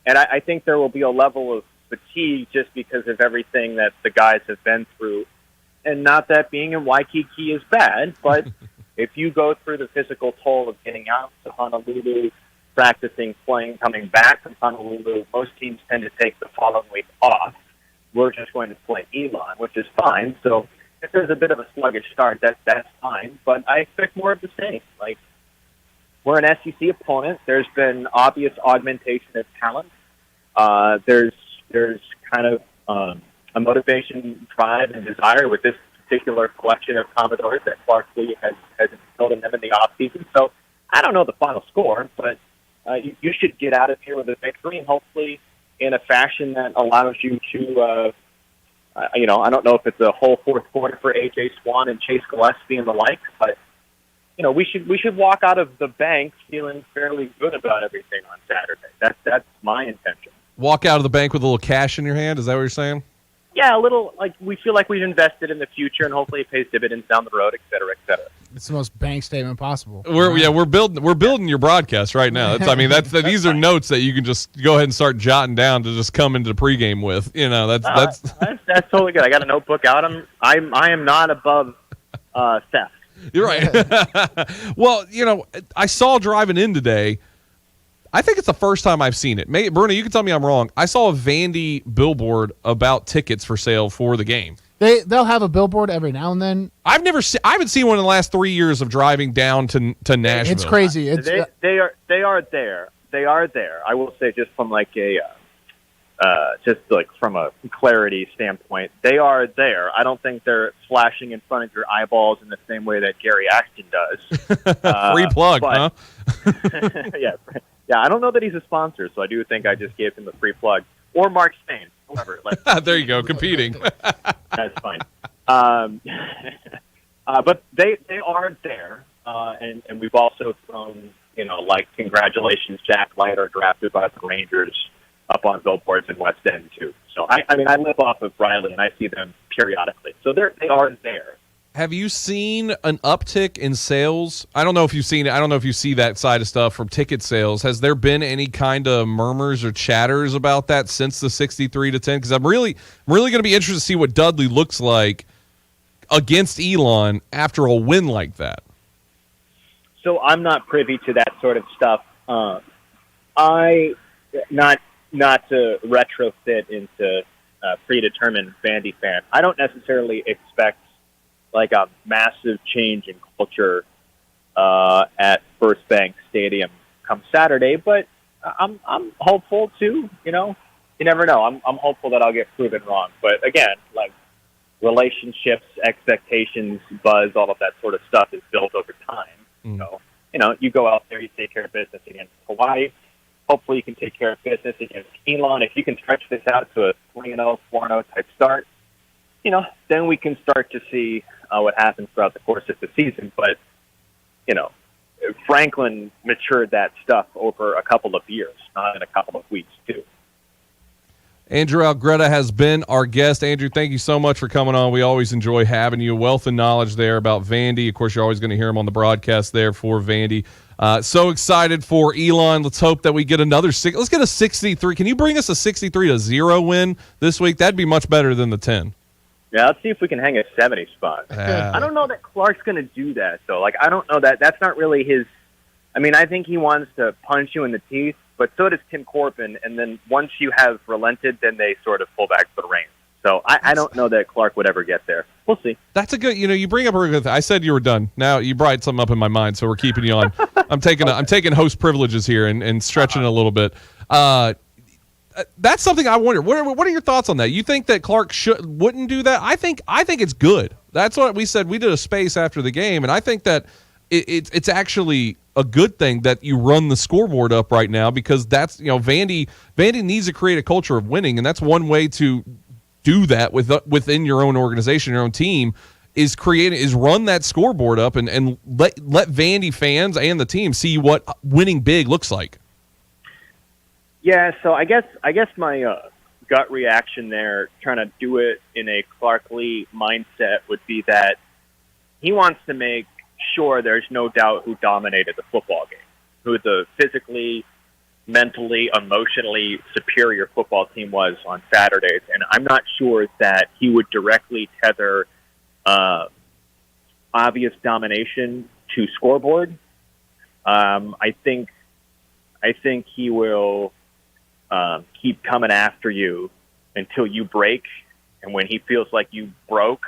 and I think there will be a level of fatigue just because of everything that the guys have been through. And not that being in Waikiki is bad, but if you go through the physical toll of getting out to Honolulu, practicing, playing, coming back from Honolulu, most teams tend to take the following week off. We're just going to play Elon, which is fine. So if there's a bit of a sluggish start, that's fine. But I expect more of the same. Like, we're an SEC opponent. There's been obvious augmentation of talent. There's kind of a motivation, drive, and desire with this particular collection of Commodores that Clark Lee has instilled in them in the offseason. So I don't know the final score, but you should get out of here with a victory, and hopefully in a fashion that allows you to, I don't know if it's a whole fourth quarter for A.J. Swan and Chase Gillespie and the like, but we should walk out of the bank feeling fairly good about everything on Saturday. That's my intention. Walk out of the bank with a little cash in your hand? Is that what you're saying? Yeah, a little, like, we feel like we've invested in the future, and hopefully it pays dividends down the road, et cetera, et cetera. It's the most bank statement possible. We're building your broadcast right now. These are notes that you can just go ahead and start jotting down to just come into the pregame with. That's totally good. I got a notebook out. I am not above theft. You're right. Well, I saw driving in today. I think it's the first time I've seen it. Bruno, you can tell me I'm wrong. I saw a Vandy billboard about tickets for sale for the game. They'll have a billboard every now and then. I haven't seen one in the last 3 years of driving down to Nashville. It's crazy. They are there. They are there. I will say, just from like just like from a clarity standpoint, they are there. I don't think they're flashing in front of your eyeballs in the same way that Gary Ashton does. Free plug, huh? yeah. I don't know that he's a sponsor, so I do think I just gave him a free plug. Or Mark Spain, whoever. There you go, competing. That's fine. But they are there, and we've also thrown, congratulations, Jack Leiter drafted by the Rangers up on billboards in West End too. So I live off of Riley, and I see them periodically. So they are there. Have you seen an uptick in sales? I don't know if you've seen it. I don't know if you see that side of stuff from ticket sales. Has there been any kind of murmurs or chatters about that since the 63-10? Because I'm really going to be interested to see what Dudley looks like against Elon after a win like that. So I'm not privy to that sort of stuff. Not to retrofit into predetermined Vandy fan. I don't necessarily expect like a massive change in culture at First Bank Stadium come Saturday, but I'm hopeful too. You never know. I'm hopeful that I'll get proven wrong. But again, like relationships, expectations, buzz, all of that sort of stuff is built over time. So you go out there, you take care of business against Hawaii. Hopefully you can take care of business against Elon. If you can stretch this out to a 3-0, 4-0 type start, then we can start to see what happens throughout the course of the season. But, Franklin matured that stuff over a couple of years, not in a couple of weeks, too. Andrew Algretta has been our guest. Andrew, thank you so much for coming on. We always enjoy having you. A wealth of knowledge there about Vandy. Of course, you're always going to hear him on the broadcast there for Vandy. So excited for Elon. Let's hope that we get another let's get a 63. Can you bring us a 63-0 win this week? That'd be much better than the 10. Yeah, let's see if we can hang a 70 spot. I don't know that Clark's going to do that, though. Like, I don't know that. That's not really his. I think he wants to punch you in the teeth, but so does Tim Corbin. And then once you have relented, then they sort of pull back to the reins. So I don't know that Clark would ever get there. We'll see. That's a good, you bring up a good thing. I said you were done. Now you brought something up in my mind, so we're keeping you on. I'm taking host privileges here and stretching it a little bit. That's something I wonder. What are your thoughts on that? You think that Clark wouldn't do that? I think it's good. That's what we said. We did a space after the game, and I think that it's actually a good thing that you run the scoreboard up right now, because that's Vandy needs to create a culture of winning, and that's one way to do that within your own organization, your own team, is run that scoreboard up and let Vandy fans and the team see what winning big looks like. Yeah, so I guess my gut reaction there, trying to do it in a Clark Lee mindset, would be that he wants to make sure there's no doubt who dominated the football game, who the physically, mentally, emotionally superior football team was on Saturdays. And I'm not sure that he would directly tether obvious domination to scoreboard. I think he will keep coming after you until you break, and when he feels like you broke,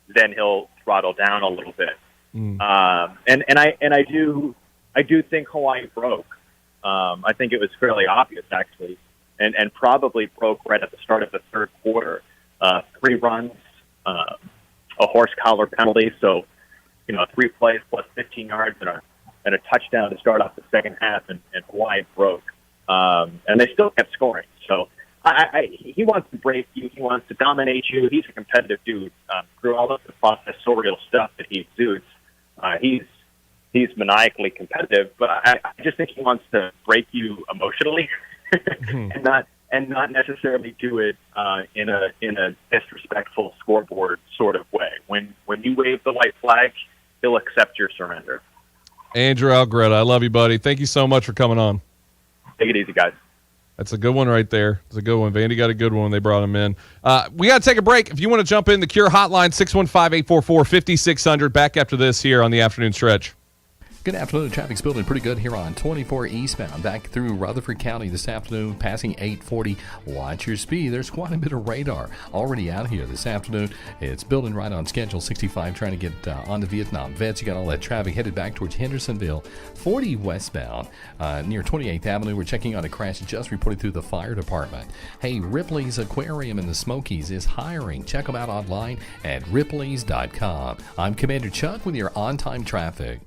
then he'll throttle down a little bit. And I do think Hawaii broke. I think it was fairly obvious, actually, and probably broke right at the start of the third quarter. 3 runs, a horse collar penalty, so 3 plays plus 15 yards and a touchdown to start off the second half, and Hawaii broke. And they still kept scoring. So he wants to break you. He wants to dominate you. He's a competitive dude. Through all of the processorial stuff that he exudes, he's maniacally competitive. But I just think he wants to break you emotionally, and not necessarily do it in a disrespectful scoreboard sort of way. When you wave the white flag, he'll accept your surrender. Andrew Algretta, I love you, buddy. Thank you so much for coming on. Take it easy, guys. That's a good one right there. It's a good one. Vandy got a good one when they brought him in. We got to take a break. If you want to jump in, the Cure hotline, 615-844-5600. Back after this here on the Afternoon Stretch. Good afternoon. Traffic's building pretty good here on 24 eastbound. Back through Rutherford County this afternoon, passing 840. Watch your speed. There's quite a bit of radar already out here this afternoon. It's building right on schedule. 65 trying to get onto Vietnam Vets. You got all that traffic headed back towards Hendersonville. 40 westbound near 28th Avenue. We're checking on a crash just reported through the fire department. Hey, Ripley's Aquarium in the Smokies is hiring. Check them out online at ripleys.com. I'm Commander Chuck with your on-time traffic.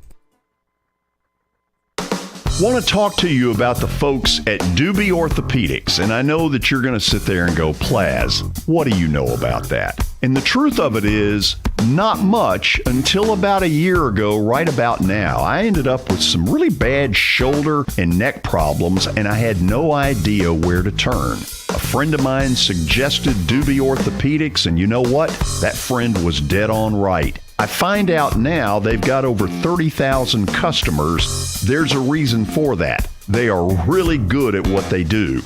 Want to talk to you about the folks at Doobie Orthopedics, and I know that you're going to sit there and go, Plaz, what do you know about that? And the truth of it is, not much until about a year ago, right about now. I ended up with some really bad shoulder and neck problems, and I had no idea where to turn. A friend of mine suggested Doobie Orthopedics, and you know what? That friend was dead on right. I find out now they've got over 30,000 customers. There's a reason for that. They are really good at what they do.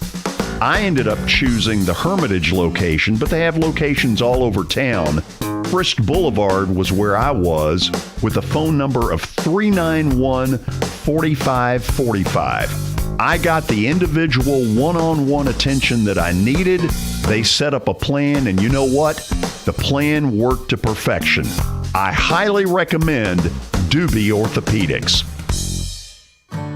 I ended up choosing the Hermitage location, but they have locations all over town. Frist Boulevard was where I was, with a phone number of 391-4545. I got the individual one-on-one attention that I needed. They set up a plan, and you know what? The plan worked to perfection. I highly recommend Doobie Orthopedics.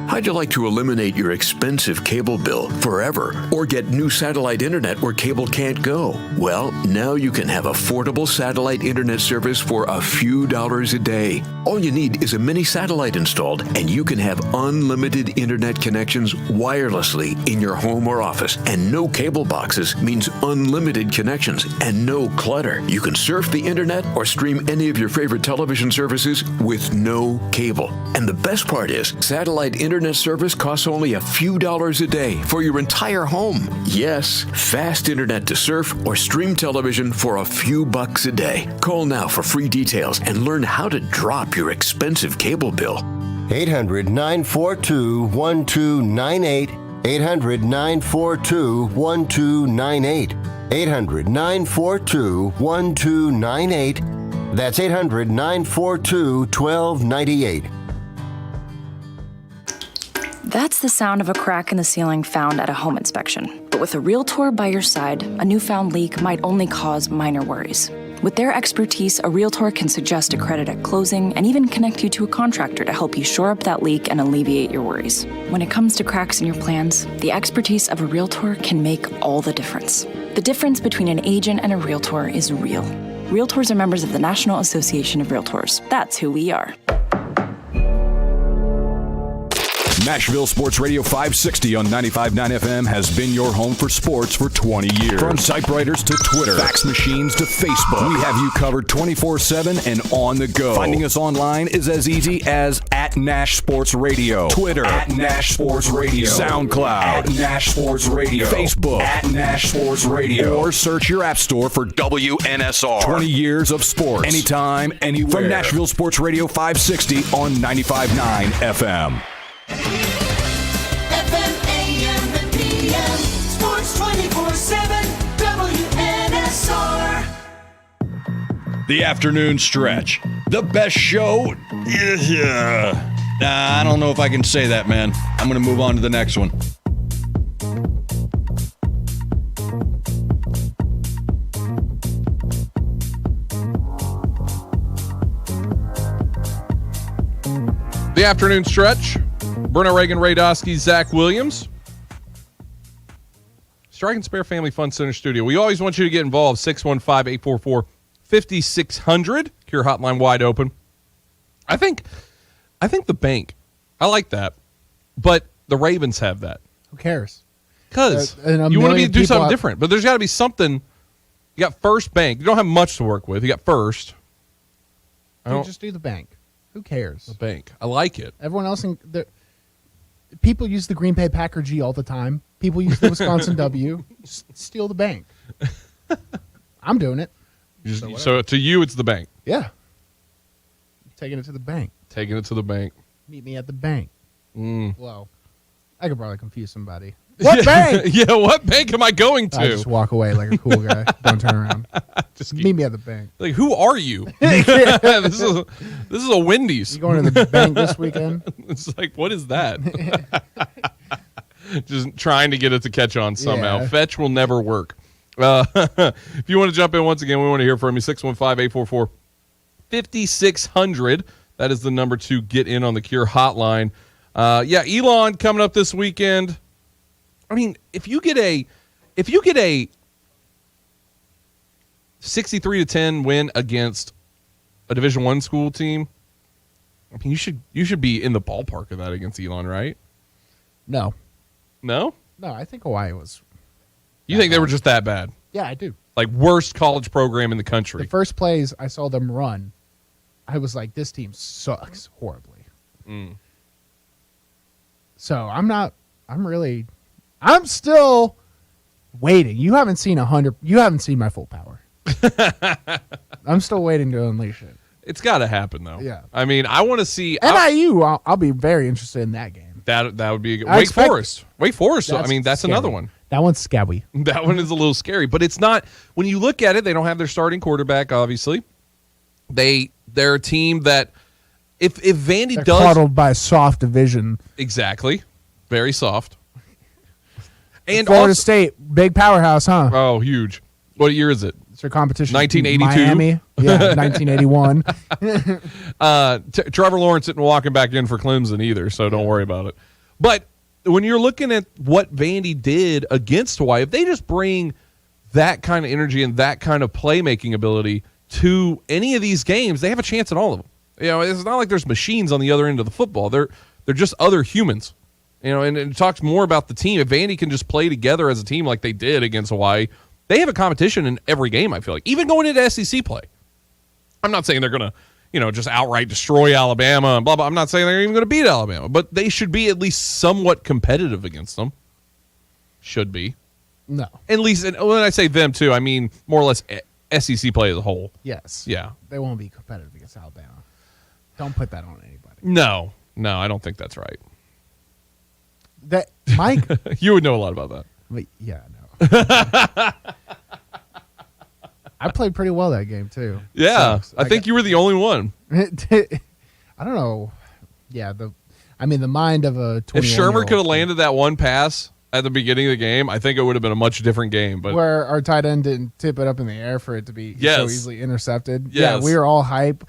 How'd you like to eliminate your expensive cable bill forever or get new satellite internet where cable can't go? Well, now you can have affordable satellite internet service for a few dollars a day. All you need is a mini satellite installed, and you can have unlimited internet connections wirelessly in your home or office. And no cable boxes means unlimited connections and no clutter. You can surf the internet or stream any of your favorite television services with no cable. And the best part is, satellite internet service costs only a few dollars a day for your entire home. Yes, fast internet to surf or stream television for a few bucks a day. Call now for free details and learn how to drop your expensive cable bill. 800-942-1298. 800-942-1298. 800-942-1298. That's 800-942-1298. That's the sound of a crack in the ceiling found at a home inspection. But with a Realtor by your side, a newfound leak might only cause minor worries. With their expertise, a Realtor can suggest a credit at closing and even connect you to a contractor to help you shore up that leak and alleviate your worries. When it comes to cracks in your plans, the expertise of a Realtor can make all the difference. The difference between an agent and a Realtor is real. Realtors are members of the National Association of Realtors. That's who we are. Nashville Sports Radio 560 on 95.9 FM has been your home for sports for 20 years. From typewriters to Twitter, fax machines to Facebook, we have you covered 24/7 and on the go. Finding us online is as easy as @Nash Sports Radio, Twitter @Nash Sports Radio, SoundCloud @Nash Sports Radio, Facebook @Nash Sports Radio, or search your app store for WNSR. 20 years of sports, anytime, anywhere. From Nashville Sports Radio 560 on 95.9 FM. FM, AM, and PM, sports 24/7, WNSR. The afternoon stretch. The best show? I don't know if I can say that, man. I'm going to move on to the next one. The afternoon stretch. Bruno, Reagan, Ray Dosky, Zach Williams. Strike and Spare Family Fun Center Studio. We always want you to get involved. 615-844-5600. Cure hotline wide open. I think the bank. I like that. But the Ravens have that. Who cares? Because you want to do something different. But there's got to be something. You got First Bank. You don't have much to work with. You got First. Just do the bank. Who cares? The bank. I like it. Everyone else people use the Green Bay Packer G all the time. People use the Wisconsin W. Steal the bank. I'm doing it. So to you, it's the bank. Yeah. Taking it to the bank. Taking it to the bank. Meet me at the bank. Well, I could probably confuse somebody. What bank? Yeah, what bank am I going to? I just walk away like a cool guy. Don't turn around. Just meet me at the bank. Like, who are you? This is a Wendy's. You going to the bank this weekend? It's like, what is that? Just trying to get it to catch on somehow. Yeah. Fetch will never work. If you want to jump in once again, we want to hear from you. 615-844-5600. That is the number to get in on the Cure hotline. Elon coming up this weekend. I mean, if you get a 63-10 win against a Division I school team, I mean, you should be in the ballpark of that against Elon, right? No, I think Hawaii was. You think they were just that bad? Yeah, I do. Like, worst college program in the country. The first plays I saw them run, I was like, this team sucks horribly. So I'm still waiting. You haven't seen my full power. I'm still waiting to unleash it. It's got to happen, though. Yeah. I mean, I want to see NIU. I'll be very interested in that game. That would be a good. Wake Forest. I mean, that's scary. another one. That one's scabby. That one is a little scary, but it's not. When you look at it, they don't have their starting quarterback. Obviously, they're a team that if Vandy They're does coddled by a soft division. Exactly, very soft. And Florida State, big powerhouse, huh? Oh, huge. What year is it? It's their competition. 1982. Miami. Yeah, 1981. Trevor Lawrence isn't walking back in for Clemson either, so don't worry about it. But when you're looking at what Vandy did against Hawaii, if they just bring that kind of energy and that kind of playmaking ability to any of these games, they have a chance at all of them. You know, it's not like there's machines on the other end of the football. They're just other humans. You know, and it talks more about the team. If Vandy can just play together as a team like they did against Hawaii, they have a competition in every game, I feel like. Even going into SEC play. I'm not saying they're going to, just outright destroy Alabama and blah, blah. I'm not saying they're even going to beat Alabama, but they should be at least somewhat competitive against them. Should be. No. At least, and when I say them too, I mean more or less SEC play as a whole. Yes. Yeah. They won't be competitive against Alabama. Don't put that on anybody. No, I don't think that's right. That Mike, you would know a lot about that. But yeah, no. I played pretty well that game too. Yeah, so, I think you were the only one. I don't know. Yeah, the mind of a 21-year-old. If Shermer could have landed that one pass at the beginning of the game, I think it would have been a much different game. But where our tight end didn't tip it up in the air for it to be so easily intercepted. Yes. Yeah, we were all hype.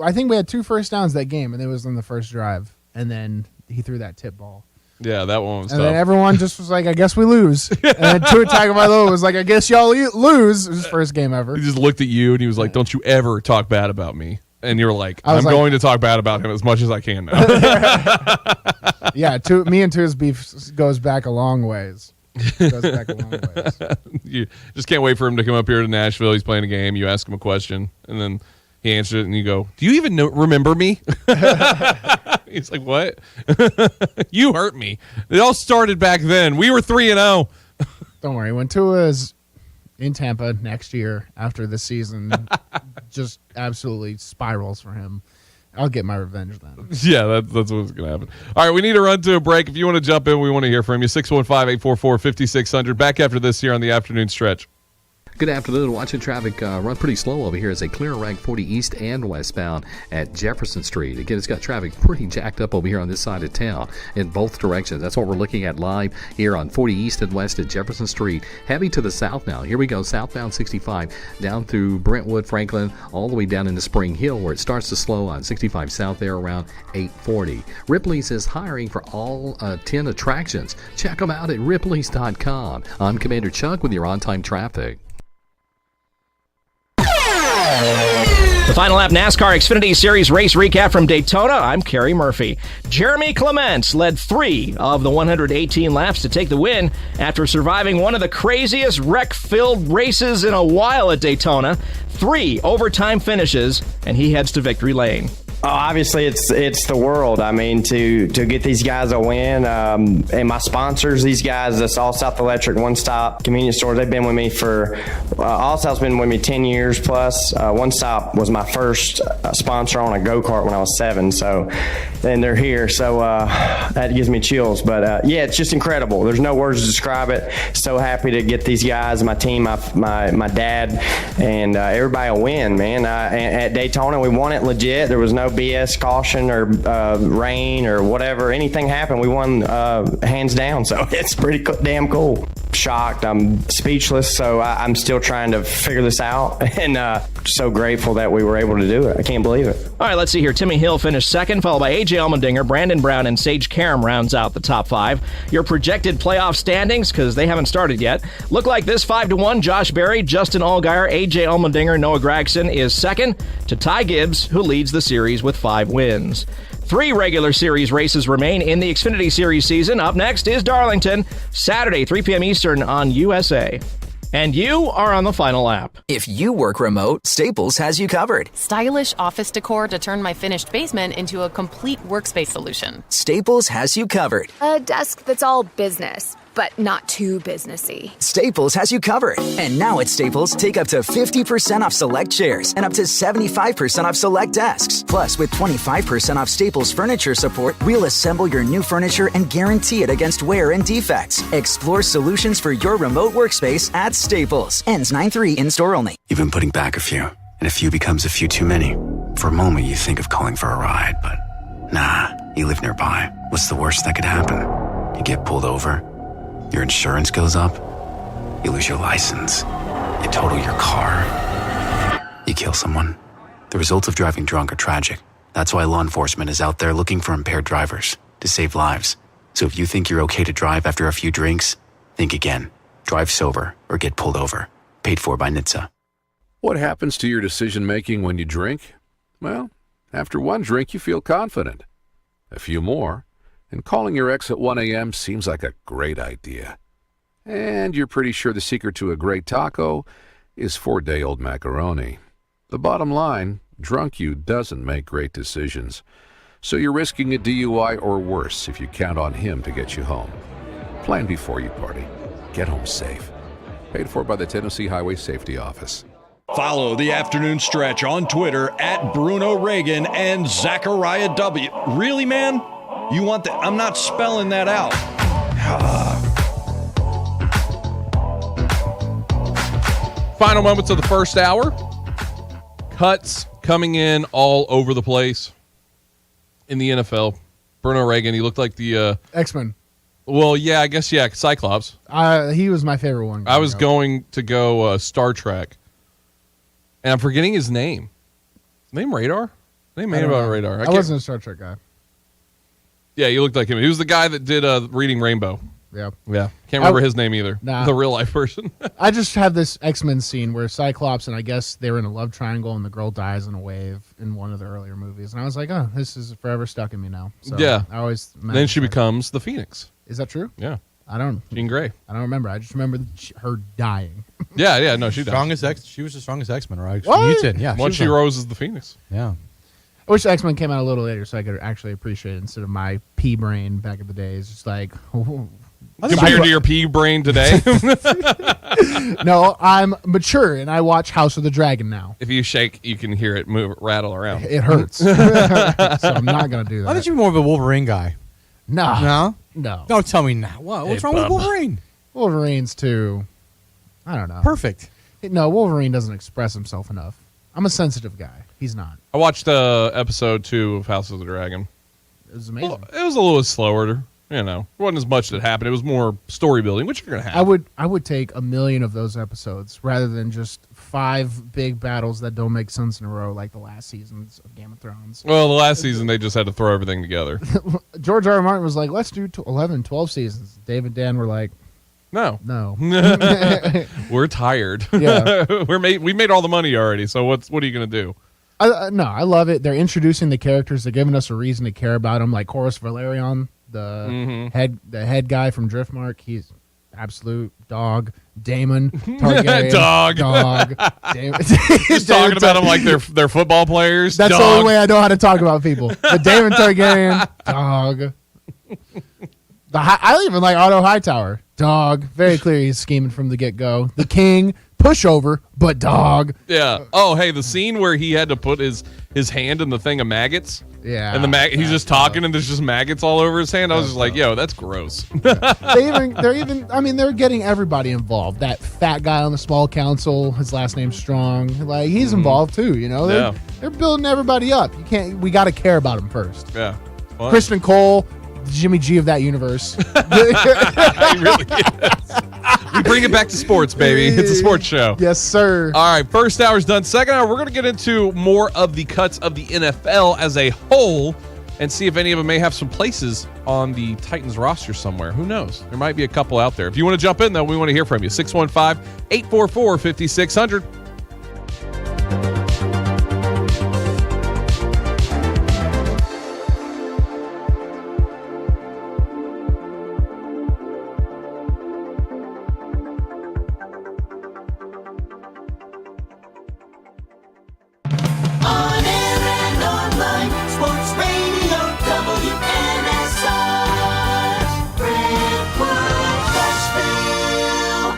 I think we had 2 first downs that game, and it was on the first drive, and then he threw that tip ball. Yeah, that one was and tough. then everyone just was like, I guess we lose. And then Tua Tagovailoa was like, I guess y'all lose. It was his first game ever. He just looked at you and he was like, don't you ever talk bad about me. And you're like, I'm like, going to talk bad about him as much as I can now. Yeah, me and Tua's beef goes back a long ways. You just can't wait for him to come up here to Nashville. He's playing a game. You ask him a question, and then he answers it, and you go, do you even remember me? He's like, what? You hurt me. It all started back then. We were 3-0. Don't worry. When Tua is in Tampa next year after the season just absolutely spirals for him, I'll get my revenge then. Yeah, that's what's going to happen. All right, we need to run to a break. If you want to jump in, we want to hear from you. 615-844-5600. Back after this here on the afternoon stretch. Good afternoon. Watching traffic run pretty slow over here as a clear rag 40 east and westbound at Jefferson Street. Again, it's got traffic pretty jacked up over here on this side of town in both directions. That's what we're looking at live here on 40 east and west at Jefferson Street. Heavy to the south now. Here we go. Southbound 65 down through Brentwood, Franklin, all the way down into Spring Hill where it starts to slow on 65 south there around 840. Ripley's is hiring for all 10 attractions. Check them out at Ripley's.com. I'm Commander Chuck with your on-time traffic. The Final Lap NASCAR Xfinity Series race recap from Daytona. I'm Kerry Murphy. Jeremy Clements led 3 of the 118 laps to take the win after surviving one of the craziest wreck-filled races in a while at Daytona. 3 overtime finishes, and he heads to victory lane. Oh, obviously, it's the world. I mean, to get these guys a win, and my sponsors, these guys, this All South Electric One Stop convenience stores, they've been with me for All South's been with me 10 years plus. One Stop was my first sponsor on a go-kart when I was 7, so and they're here, so that gives me chills. But yeah, it's just incredible. There's no words to describe it. So happy to get these guys, my team, my dad, and everybody a win, man. At Daytona, we won it legit. There was no BS caution or rain or whatever. Anything happened, we won hands down. So it's pretty damn cool. Shocked. I'm speechless. So I'm still trying to figure this out, and so grateful that we were able to do it. I can't believe it. All right, let's see here. Timmy Hill finished second, followed by A.J. Allmendinger, Brandon Brown, and Sage Karam rounds out the top 5. Your projected playoff standings, because they haven't started yet, look like this: 5-1. Josh Berry, Justin Allgaier, A.J. Allmendinger, Noah Gragson is second to Ty Gibbs, who leads the series with 5 wins. 3 regular series races remain in the Xfinity Series season. Up next is Darlington, Saturday, 3 p.m. Eastern on USA. And you are on the final lap. If you work remote, Staples has you covered. Stylish office decor to turn my finished basement into a complete workspace solution. Staples has you covered. A desk that's all business, but not too businessy. Staples has you covered. And now at Staples, take up to 50% off select chairs and up to 75% off select desks. Plus, with 25% off Staples furniture support, we'll assemble your new furniture and guarantee it against wear and defects. Explore solutions for your remote workspace at Staples. Ends 9/3 in-store only. You've been putting back a few, and a few becomes a few too many. For a moment, you think of calling for a ride, but nah, you live nearby. What's the worst that could happen? You get pulled over. Your insurance goes up. You lose your license. You total your car. You kill someone. The results of driving drunk are tragic. That's why law enforcement is out there looking for impaired drivers to save lives. So if you think you're okay to drive after a few drinks, think again. Drive sober or get pulled over. Paid for by NHTSA. What happens to your decision-making when you drink? Well, after one drink, you feel confident. A few more, and calling your ex at 1 a.m. seems like a great idea. And you're pretty sure the secret to a great taco is 4-day-old macaroni. The bottom line, drunk you doesn't make great decisions. So you're risking a DUI or worse if you count on him to get you home. Plan before you party. Get home safe. Paid for by the Tennessee Highway Safety Office. Follow the afternoon stretch on Twitter at Bruno Reagan and Zachariah W. Really, man? You want that? I'm not spelling that out. Final moments of the first hour. Cuts coming in all over the place in the NFL. Bruno Reagan, he looked like the X-Men. Well, yeah, I guess, yeah, Cyclops. He was my favorite one. I was going to go Star Trek, and I'm forgetting his name. His name Radar? Name about Radar. I wasn't a Star Trek guy. Yeah, you looked like him. He was the guy that did Reading Rainbow. Yeah. Yeah. Can't remember his name either. Nah. The real life person. I just have this X-Men scene where Cyclops and I guess they were in a love triangle and the girl dies in a wave in one of the earlier movies. And I was like, oh, this is forever stuck in me now. So yeah. I always then she becomes the Phoenix. Is that true? Yeah. I don't. Jean Grey. I don't remember. I just remember her dying. Yeah, no, she died. She was the strongest X-Men, right? What? Mutant, yeah. Once she rose as the Phoenix. Yeah. I wish X-Men came out a little later so I could actually appreciate it instead of my pea brain back in the day. It's just like... Compared to your pea brain today? No, I'm mature and I watch House of the Dragon now. If you shake, you can hear it move, rattle around. It hurts. So I'm not going to do that. I thought you were more of a Wolverine guy. No. Don't tell me now. What's wrong with Wolverine? Wolverine's too... I don't know. Perfect. No, Wolverine doesn't express himself enough. I'm a sensitive guy. He's not. I watched episode 2 of House of the Dragon. It was amazing. Well, it was a little slower. You know, it wasn't as much that happened. It was more story building, which you're going to have. I would take 1 million of those episodes rather than just 5 big battles that don't make sense in a row like the last seasons of Game of Thrones. Well, the last season, they just had to throw everything together. George R. R. Martin was like, let's do 11, 12 seasons. Dave and Dan were like, No. We're tired. Yeah. We made all the money already, so what are you going to do? No, I love it. They're introducing the characters. They're giving us a reason to care about them, like Corus Valerion, the head guy from Driftmark. He's absolute dog. Damon Targaryen, Dog. Damon, He's talking about them like they're football players. That's dog. the only way I know how to talk about people. But Damon Targaryen, dog. I even like Otto Hightower, dog. Very clear he's scheming from the get-go. The king, pushover, but dog. Yeah. Oh, hey, the scene where he had to put his hand in the thing of maggots. Yeah. And he's just talking and there's just maggots all over his hand. I was just like, yo, that's gross. They're getting everybody involved. That fat guy on the small council, his last name's Strong. Like, he's involved too, you know? They're building everybody up. We got to care about him first. Yeah. Well, Christian Cole, Jimmy G of that universe. He really is. We bring it back to sports, baby. It's a sports show. Yes, sir. All right, first hour's done. Second hour, we're going to get into more of the cuts of the NFL as a whole and see if any of them may have some places on the Titans roster somewhere. Who knows? There might be a couple out there. If you want to jump in, though, we want to hear from you. 615-844-5600. On air and online, Sports Radio WNSR, Brentwood, Nashville.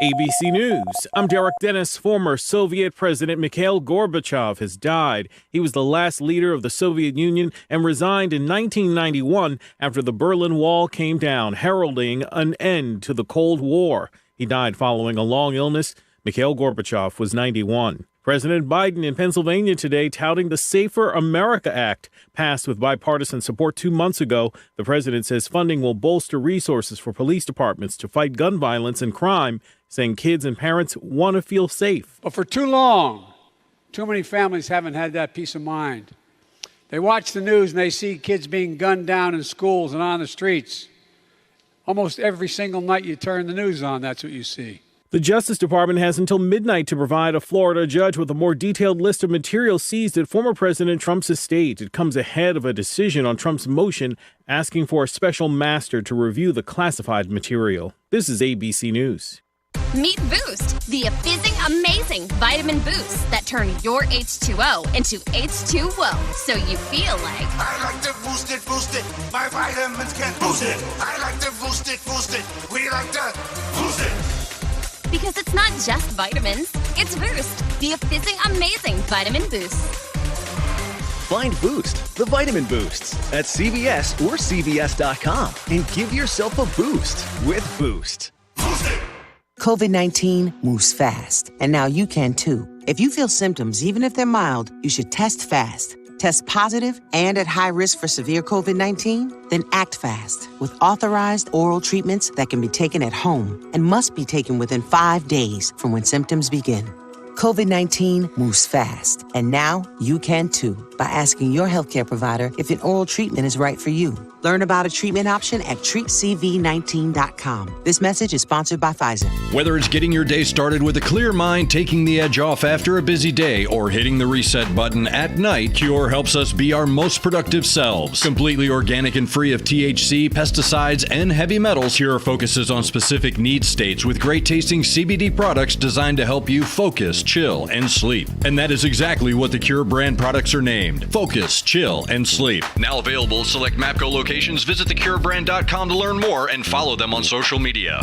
ABC News. I'm Derek Dennis. Former Soviet President Mikhail Gorbachev has died. He was the last leader of the Soviet Union and resigned in 1991 after the Berlin Wall came down, heralding an end to the Cold War. He died following a long illness. Mikhail Gorbachev was 91. President Biden in Pennsylvania today touting the Safer America Act, passed with bipartisan support 2 months ago. The president says funding will bolster resources for police departments to fight gun violence and crime, saying kids and parents want to feel safe. But for too long, too many families haven't had that peace of mind. They watch the news and they see kids being gunned down in schools and on the streets. Almost every single night you turn the news on, that's what you see. The Justice Department has until midnight to provide a Florida judge with a more detailed list of material seized at former President Trump's estate. It comes ahead of a decision on Trump's motion asking for a special master to review the classified material. This is ABC News. Meet Boost, the fizzing amazing vitamin boosts that turn your H2O into H2O, so you feel like I like to boost it, my vitamins can boost it. I like to boost it, we like to boost it. because it's not just vitamins, it's Boost, the fizzing amazing vitamin boost. Find Boost, the vitamin boosts, at CVS or CVS.com and give yourself a boost with Boost. COVID-19 moves fast, and now you can too. If you feel symptoms, even if they're mild, you should test fast. Test positive and at high risk for severe COVID-19? Then act fast with authorized oral treatments that can be taken at home and must be taken within 5 days from when symptoms begin. COVID-19 moves fast, and now you can too by asking your healthcare provider if an oral treatment is right for you. Learn about a treatment option at treatcv19.com. This message is sponsored by Pfizer. Whether it's getting your day started with a clear mind, taking the edge off after a busy day, or hitting the reset button at night, Cure helps us be our most productive selves. Completely organic and free of THC, pesticides, and heavy metals, Cure focuses on specific need states with great tasting CBD products designed to help you focus, chill, and sleep. And that is exactly what the Cure brand products are named. Focus, chill, and sleep. Now available at select MAPCO locations. Visit thecurebrand.com to learn more and follow them on social media.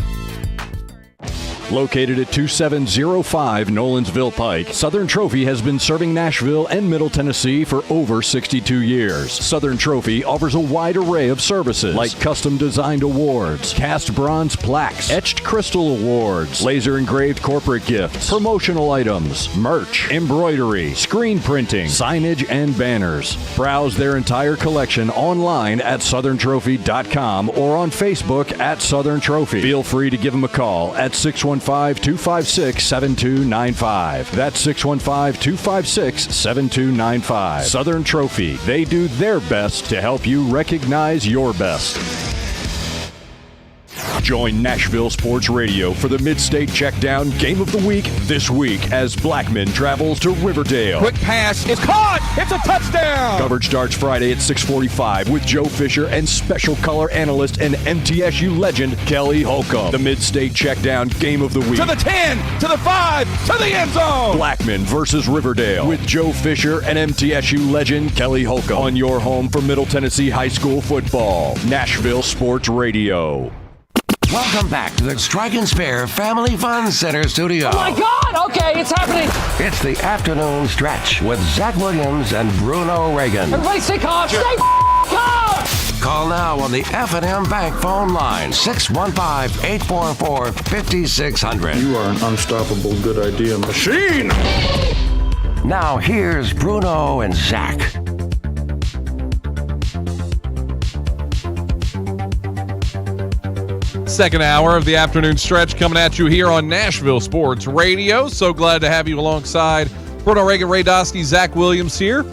Located at 2705 Nolensville Pike, Southern Trophy has been serving Nashville and Middle Tennessee for over 62 years. Southern Trophy offers a wide array of services like custom designed awards, cast bronze plaques, etched crystal awards, laser engraved corporate gifts, promotional items, merch, embroidery, screen printing, signage, and banners. Browse their entire collection online at southerntrophy.com or on Facebook at Southern Trophy. Feel free to give them a call at 615-256-7295. That's 615-256-7295. Southern Trophy. They do their best to help you recognize your best. Join Nashville Sports Radio for the Mid-State Checkdown Game of the Week this week as Blackman travels to Riverdale. Quick pass is caught! It's a touchdown! Coverage starts Friday at 6:45 with Joe Fisher and special color analyst and MTSU legend Kelly Holcomb. The Mid-State Checkdown Game of the Week. To the 10, to the 5, to the end zone! Blackman versus Riverdale with Joe Fisher and MTSU legend Kelly Holcomb on your home for Middle Tennessee High School football. Nashville Sports Radio. Welcome back to the Strike and Spare Family Fun Center studio. Oh my God! Okay, it's happening. It's the afternoon stretch with Zach Williams and Bruno Reagan. Everybody stay calm. Stay calm. Call now on the F&M Bank phone line, 615-844-5600. You are an unstoppable good idea machine. Now here's Bruno and Zach. Second hour of the afternoon stretch coming at you here on Nashville Sports Radio. So glad to have you alongside Bruno Reagan, Ray Dosky, Zach Williams here.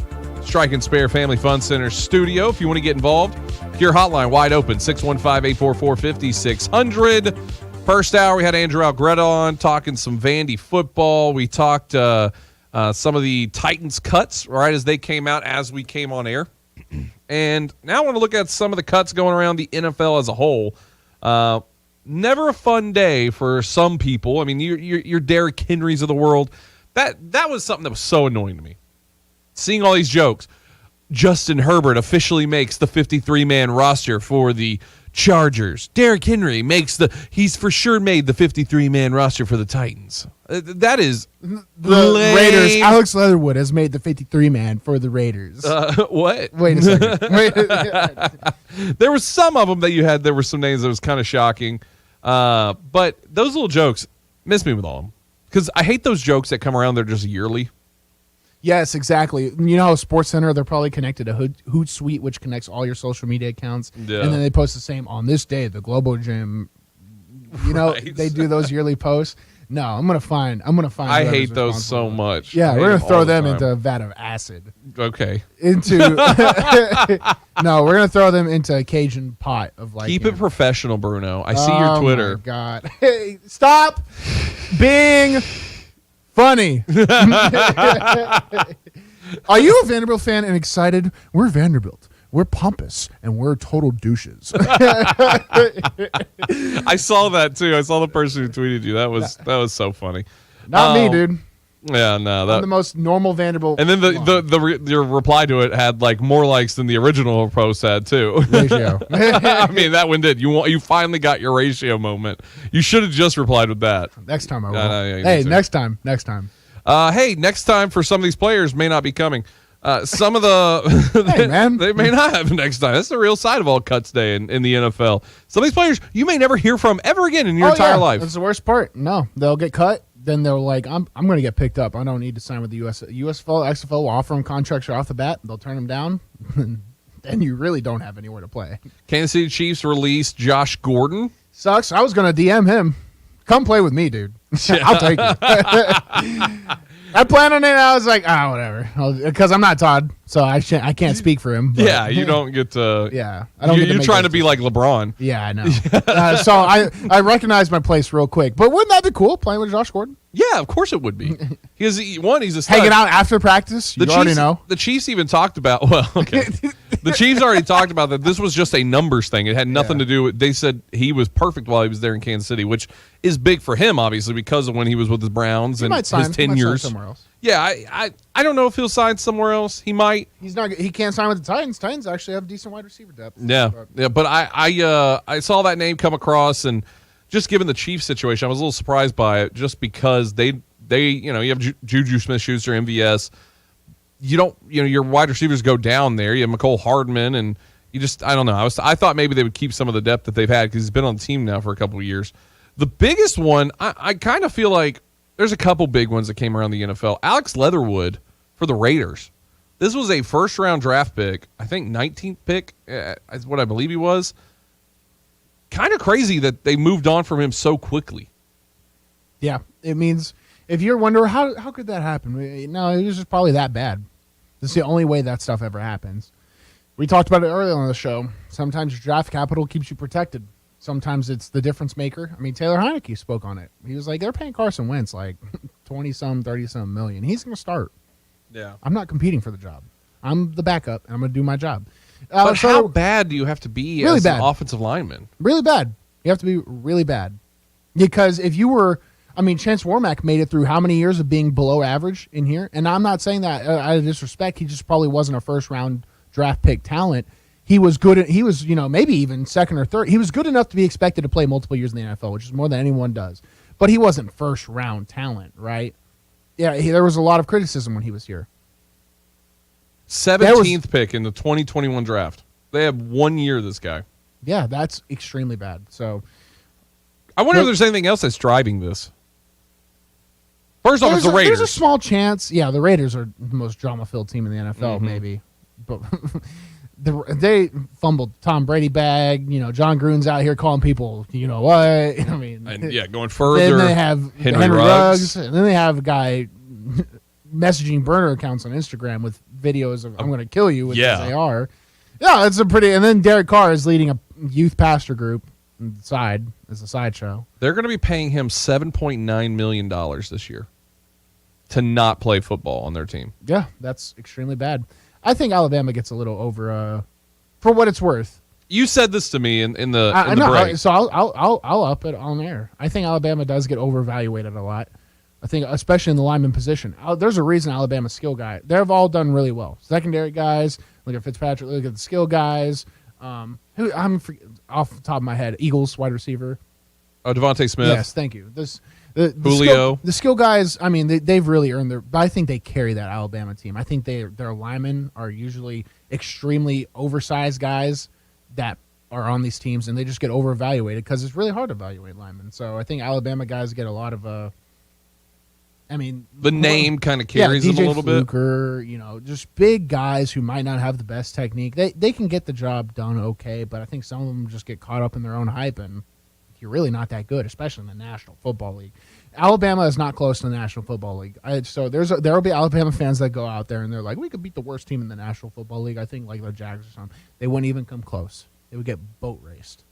Strike and Spare Family Fun Center studio. If you want to get involved, your hotline wide open, 615-844-5600. First hour, we had Andrew Algretta on talking some Vandy football. We talked some of the Titans cuts right as they came out as we came on air. And now I want to look at some of the cuts going around the NFL as a whole. Never a fun day for some people. I mean, you're Derrick Henrys of the world. That was something that was so annoying to me. Seeing all these jokes. Justin Herbert officially makes the 53-man roster for the Chargers. Derrick Henry he's for sure made the 53-man roster for the Titans. That is the lame. Raiders. Alex Leatherwood has made the 53-man for the Raiders. What? Wait a second. There were some of them that you had. There were some names that was kind of shocking. But those little jokes miss me with all of them. Because I hate those jokes that come around. They're just yearly. Yes, exactly. You know how Sports Center, they're probably connected to Hootsuite, which connects all your social media accounts. Yeah. And then they post the same on this day, the Global Gym. You know, Right. they do those yearly posts. No, I'm gonna find. I hate those so much. Yeah, I we're hate gonna throw all the them time. into a vat of acid. Okay. No, we're gonna throw them into a Cajun pot of like. Keep it professional, Bruno. I see your Twitter. Oh my God! Hey, stop being funny. Are you a Vanderbilt fan and excited? We're Vanderbilt. We're pompous and we're total douches. I saw that too. I saw the person who tweeted you. That was so funny. Not me, dude. Yeah, no. I'm the most normal Vanderbilt. And then your reply to it had like more likes than the original post had too. Ratio. I mean, that one did. You finally got your ratio moment. You should have just replied with that. Next time I will. Yeah, hey, next time. Hey, next time for some of these players may not be coming. Some of the hey, man. they may not have next time. That's the real side of all cuts day in the NFL. Some of these players you may never hear from ever again in your entire life. That's the worst part. No, they'll get cut. Then they're like, I'm going to get picked up. I don't need to sign with the USFL. XFL will offer them contracts right off the bat. They'll turn them down. Then you really don't have anywhere to play. Kansas City Chiefs released Josh Gordon. Sucks. I was going to DM him. Come play with me, dude. I'll take it. I planned on it. I was like, whatever, because I'm not Todd, so I can't speak for him. But. Yeah, you don't get to. Yeah, I don't. You're trying to be like LeBron. Yeah, I know. So I recognized my place real quick. But wouldn't that be cool playing with Josh Gordon? Yeah, of course it would be. He's a stud. Hanging out after practice. You already know. The Chiefs even talked about. Well, okay. The Chiefs already talked about that. This was just a numbers thing. It had nothing to do with. They said he was perfect while he was there in Kansas City, which is big for him, obviously, because of when he was with the Browns and his 10 years. Somewhere else. Yeah, I don't know if he'll sign somewhere else. He might. He's not. He can't sign with the Titans. Titans actually have decent wide receiver depth. Yeah, but I saw that name come across, and just given the Chiefs situation, I was a little surprised by it, just because they you have Juju Smith-Schuster, MVS. You don't your wide receivers go down there. You have McCole Hardman, and I don't know. I thought maybe they would keep some of the depth that they've had because he's been on the team now for a couple of years. The biggest one, I kind of feel like. There's a couple big ones that came around the NFL. Alex Leatherwood for the Raiders. This was a first-round draft pick. I think 19th pick is what I believe he was. Kind of crazy that they moved on from him so quickly. Yeah, it means if you're wondering how could that happen? No, it was just probably that bad. This is the only way that stuff ever happens. We talked about it earlier on the show. Sometimes your draft capital keeps you protected. Sometimes it's the difference maker. I mean, Taylor Heineke spoke on it. He was like, they're paying Carson Wentz like 20-some, 30-some million. He's going to start. Yeah. I'm not competing for the job. I'm the backup, and I'm going to do my job. But how bad do you have to be really as bad. an offensive lineman? Really bad. You have to be really bad. Because if you were, Chance Warmack made it through how many years of being below average in here? And I'm not saying that out of disrespect. He just probably wasn't a first-round draft pick talent. He was good. He was, maybe even second or third. He was good enough to be expected to play multiple years in the NFL, which is more than anyone does. But he wasn't first-round talent, right? Yeah, there was a lot of criticism when he was here. 17th pick in the 2021 draft. They have 1 year, this guy. Yeah, that's extremely bad. So, I wonder if there's anything else that's driving this. First off, it's the Raiders. There's a small chance. Yeah, the Raiders are the most drama-filled team in the NFL, maybe. But they fumbled Tom Brady bag. John Gruden's out here calling people, what? Going further. Then they have Henry Ruggs. And then they have a guy messaging burner accounts on Instagram with videos of I'm going to kill you with his AR. Yeah, it's a pretty. And then Derek Carr is leading a youth pastor group on the side as a sideshow. They're going to be paying him $7.9 million this year to not play football on their team. Yeah, that's extremely bad. I think Alabama gets a little over for what it's worth. You said this to me in the break. So I'll up it on air. I think Alabama does get overvaluated a lot. I think, especially in the lineman position. There's a reason Alabama's skill guy. They've all done really well. Secondary guys, look at Fitzpatrick, look at the skill guys. Who I'm off the top of my head, Eagles wide receiver. Oh, Devontae Smith. Yes, thank you. Julio. The skill guys, they've really earned but I think they carry that Alabama team. I think their linemen are usually extremely oversized guys that are on these teams, and they just get overevaluated because it's really hard to evaluate linemen. So I think Alabama guys get a lot of the name kind of carries them a little Fluker, bit. Just big guys who might not have the best technique. They can get the job done okay, but I think some of them just get caught up in their own hype, and you're really not that good, especially in the National Football League. Alabama is not close to the National Football League. So there will be Alabama fans that go out there and they're like, we could beat the worst team in the National Football League. I think like the Jags or something. They wouldn't even come close. They would get boat raced.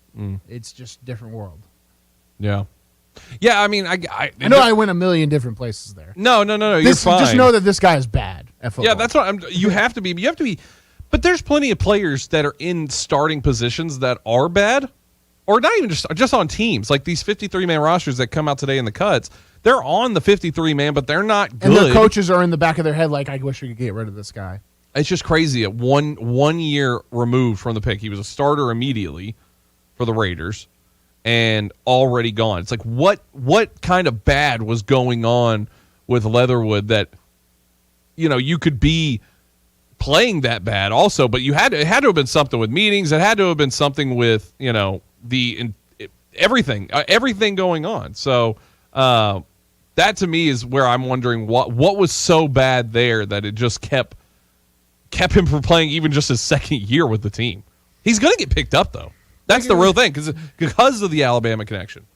It's just a different world. Yeah. Yeah, I know I went a million different places there. No, you're fine. Just know that this guy is bad at football. Yeah, that's what you have to be. You have to be. But there's plenty of players that are in starting positions that are bad, or not even just on teams. Like these 53-man rosters that come out today in the cuts, they're on the 53-man, but they're not good. And their coaches are in the back of their head like, I wish we could get rid of this guy. It's just crazy. At one year removed from the pick, he was a starter immediately for the Raiders. And already gone. It's like what kind of bad was going on with Leatherwood that you could be playing that bad also, but it had to have been something with meetings. It had to have been something with everything going on. So that to me is where I'm wondering what was so bad there that it just kept him from playing even just his second year with the team. He's going to get picked up though. That's the real thing, because of the Alabama connection.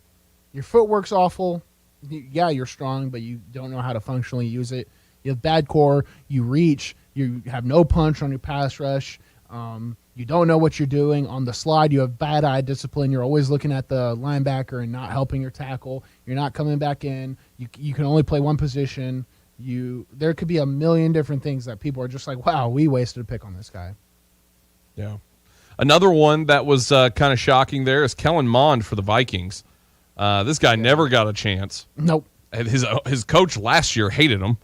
Your footwork's awful. Yeah, you're strong, but you don't know how to functionally use it. You have bad core. You reach. You have no punch on your pass rush. You don't know what you're doing. On the slide, you have bad eye discipline. You're always looking at the linebacker and not helping your tackle. You're not coming back in. You can only play one position. There could be a million different things that people are just like, wow, we wasted a pick on this guy. Yeah. Another one that was kind of shocking there is Kellen Mond for the Vikings. This guy never got a chance. Nope. His coach last year hated him.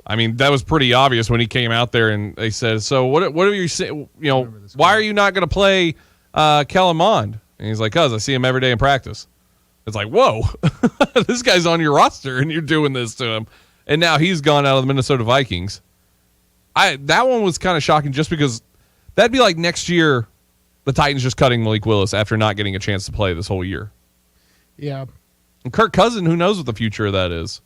That was pretty obvious when he came out there and they said, so what are you saying? Why are you not going to play Kellen Mond? And he's like, because I see him every day in practice. It's like, whoa, this guy's on your roster and you're doing this to him. And now he's gone out of the Minnesota Vikings. That one was kind of shocking just because that'd be like next year the Titans just cutting Malik Willis after not getting a chance to play this whole year. Yeah. And Kirk Cousins, who knows what the future of that is?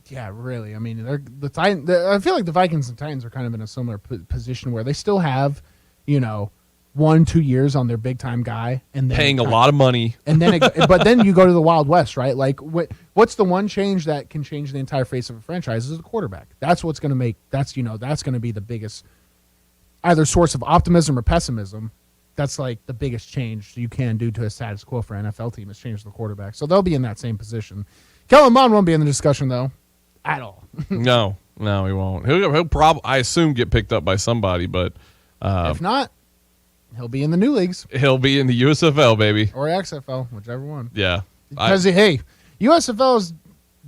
Yeah, really. The Titans. I feel like the Vikings and Titans are kind of in a similar position where they still have, 1-2 years on their big time guy, and then paying a lot of money. And then, but then you go to the Wild West, right? Like, what's the one change that can change the entire face of a franchise? Is the quarterback. That's what's going to make. That's going to be the biggest, either source of optimism or pessimism. That's like the biggest change you can do to a status quo for an NFL team is change the quarterback. So they'll be in that same position. Kellen Mond won't be in the discussion though, at all. No. No, he won't. He'll probably, I assume, get picked up by somebody, but if not, he'll be in the new leagues. He'll be in the USFL, baby. Or XFL, whichever one. Yeah. Because, hey, USFLs,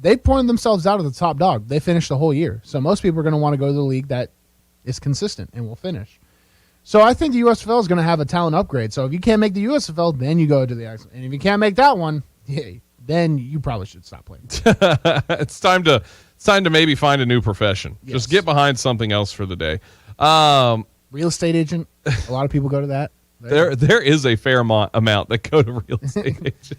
they pointed themselves out of the top dog. They finished the whole year. So most people are going to want to go to the league that is consistent and will finish. So I think the USFL is going to have a talent upgrade. So if you can't make the USFL, then you go to the XFL. And if you can't make that one, then you probably should stop playing. It's time to maybe find a new profession. Yes. Just get behind something else for the day. Real estate agent. A lot of people go to that. There is a fair amount that go to real estate agents.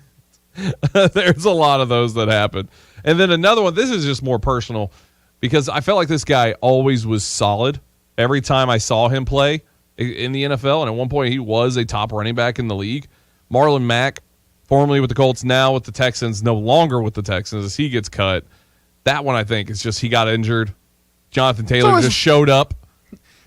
There's a lot of those that happen. And then another one, this is just more personal because I felt like this guy always was solid every time I saw him play in the NFL. And at one point, he was a top running back in the league. Marlon Mack, formerly with the Colts, now with the Texans, no longer with the Texans as he gets cut. That one, I think, is just he got injured. Jonathan Taylor just showed up.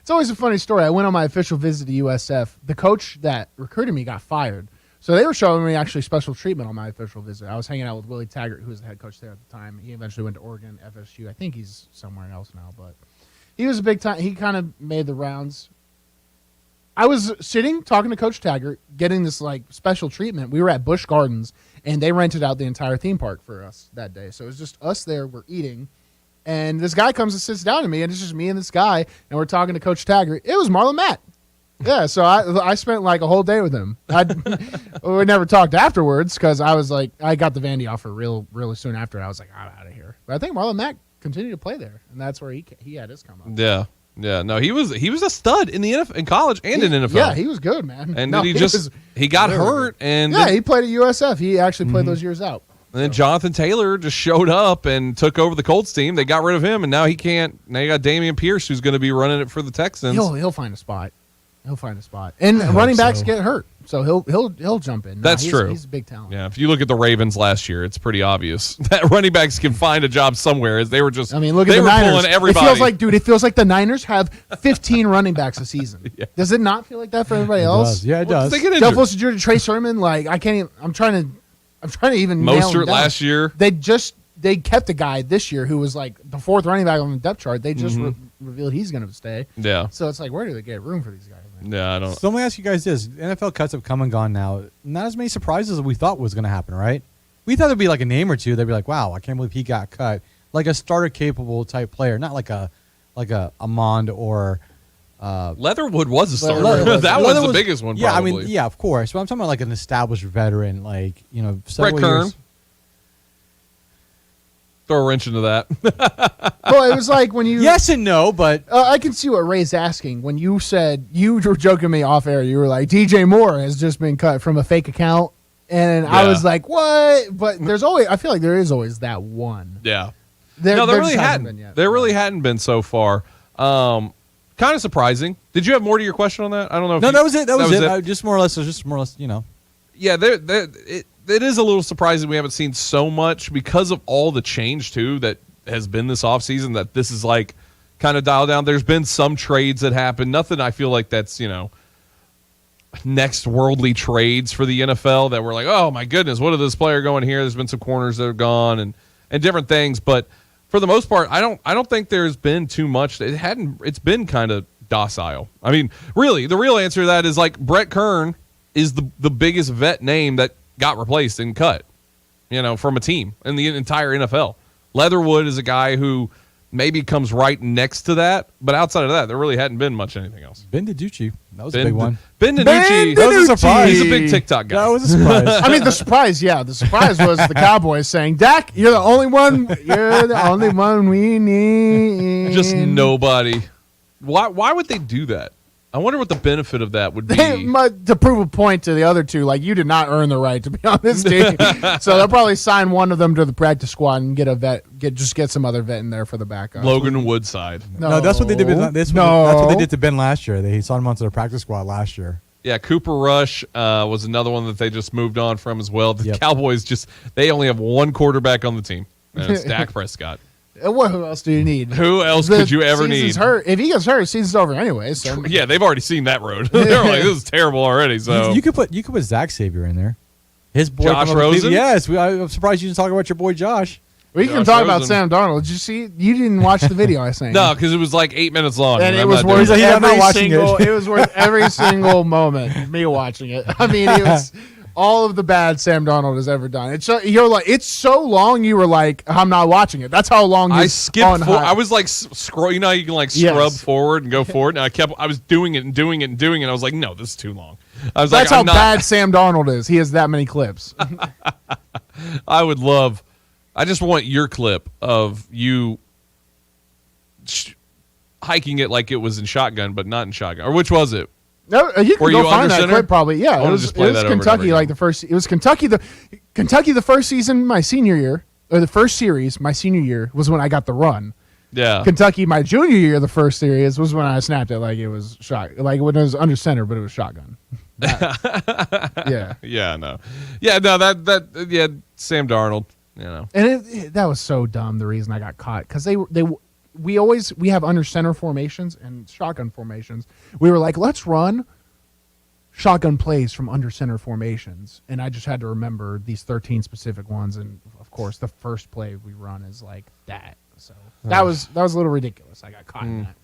It's always a funny story. I went on my official visit to USF. The coach that recruited me got fired. So they were showing me actually special treatment on my official visit. I was hanging out with Willie Taggart, who was the head coach there at the time. He eventually went to Oregon, FSU. I think he's somewhere else now, but he was a big time. He kind of made the rounds. I was sitting talking to Coach Taggart, getting this like special treatment. We were at Busch Gardens, and they rented out the entire theme park for us that day. So it was just us there. We're eating, and this guy comes and sits down to me, and it's just me and this guy, and we're talking to Coach Taggart. It was Marlon Mack. Yeah, so I spent like a whole day with him. We never talked afterwards because I was like, I got the Vandy offer really soon after. I was like, I'm out of here. But I think Marlon Mack continued to play there, and that's where he had his come up. Yeah. No, he was a stud in the NFL, in college and in NFL. Yeah, he was good, man. And then he got hurt, and he played at USF. He actually played those years out. And then Jonathan Taylor just showed up and took over the Colts team. They got rid of him, and now he can't. Now you got Damian Pierce, who's going to be running it for the Texans. He'll find a spot. And running backs get hurt, so he'll jump in. That's true. He's a big talent. Yeah, if you look at the Ravens last year, it's pretty obvious that running backs can find a job somewhere. As they were just, look at the Niners. Pulling everybody. It feels like the Niners have 15 running backs a season. Yeah. Does it not feel like that for everybody else? Yeah, it does. Del Fuster, Trey Sermon, like I can't even. I'm trying to even. Mostert last year. They kept a guy this year who was like the fourth running back on the depth chart. They just revealed he's going to stay. Yeah. So it's like, where do they get room for these guys? Yeah, I don't. So let me ask you guys this: NFL cuts have come and gone now. Not as many surprises as we thought was going to happen, right? We thought there'd be like a name or two. They'd be like, "Wow, I can't believe he got cut." Like a starter capable type player, not like a Amond or. Leatherwood was a starter. That was the biggest one. Yeah, probably. I mean, yeah, of course. But I'm talking about like an established veteran, like Brett Kern. Throw a wrench into that. Well, it was like when you... Yes and no, but... I can see what Ray's asking. When you said... You were joking me off air. You were like, DJ Moore has just been cut from a fake account. And I was like, what? But there's always... I feel like there is always that one. Yeah. There really hadn't been yet. There really hadn't been so far. Kind of surprising. Did you have more to your question on that? I don't know. No, that was it. That was it. Just more or less, Yeah, it is a little surprising we haven't seen so much because of all the change, too, that has been this offseason, that this is, like, kind of dialed down. There's been some trades that happen. Nothing I feel like that's, next worldly trades for the NFL that we're like, oh, my goodness, what is this player going here? There's been some corners that have gone and different things. But for the most part, I don't think there's been too much. It's been kind of docile. I mean, really, the real answer to that is, like, Brett Kern is the biggest vet name that got replaced and cut, from a team in the entire NFL. Leatherwood is a guy who maybe comes right next to that, but outside of that, there really hadn't been much anything else. Ben DiNucci, that was a big one. Ben DiNucci, that was a surprise. He's a big TikTok guy. That was a surprise. I mean, the surprise was the Cowboys saying, Dak, you're the only one. You're the only one we need. Just nobody. Why would they do that? I wonder what the benefit of that would be. To prove a point to the other two, like, you did not earn the right to be on this team. So they'll probably sign one of them to the practice squad and get a vet, get some other vet in there for the backup. Logan Woodside. No, that's what they did. That's what they did to Ben last year. He signed him onto the practice squad last year. Yeah, Cooper Rush was another one that they just moved on from as well. The Cowboys they only have one quarterback on the team, and it's Dak Prescott. Who else do you need? Who else could you ever need? Hurt. If he gets hurt, season's over anyway. So. Yeah, they've already seen that road. They're like, this is terrible already. So you could put Zach Xavier in there. His boy Josh Rosen. Yes, I'm surprised you didn't talk about your boy Josh. We can talk about Sam Darnold. Did you see? You didn't watch the video I sent. No, because it was like 8 minutes long. And it was worth it was worth every single moment. Me watching it. I mean, it was all of the bad Sam Darnold has ever done. You're like, it's so long. You were like, I'm not watching it. That's how long. I skipped. I was like scroll. You know, how you can like scrub forward and go forward. And I was doing it and doing it and doing it. I was like, no, this is too long. I was That's how bad Sam Darnold is. He has that many clips. I just want your clip of you hiking it like it was in shotgun, but not in shotgun. Or which was it? No, you can go find that clip probably. Yeah, it was Kentucky like the first. It was Kentucky the first season my senior year, or the first series my senior year was when I got the run. Yeah. Kentucky my junior year, the first series was when I snapped it like it was like when it was under center, but it was shotgun. Yeah. Yeah. No. Yeah. No. That. Yeah. Sam Darnold. You know. And that was so dumb. The reason I got caught because we have under center formations and shotgun formations. We were like, let's run shotgun plays from under center formations, and I just had to remember these 13 specific ones. And of course, the first play we run is like that. So that was a little ridiculous. I got caught in that.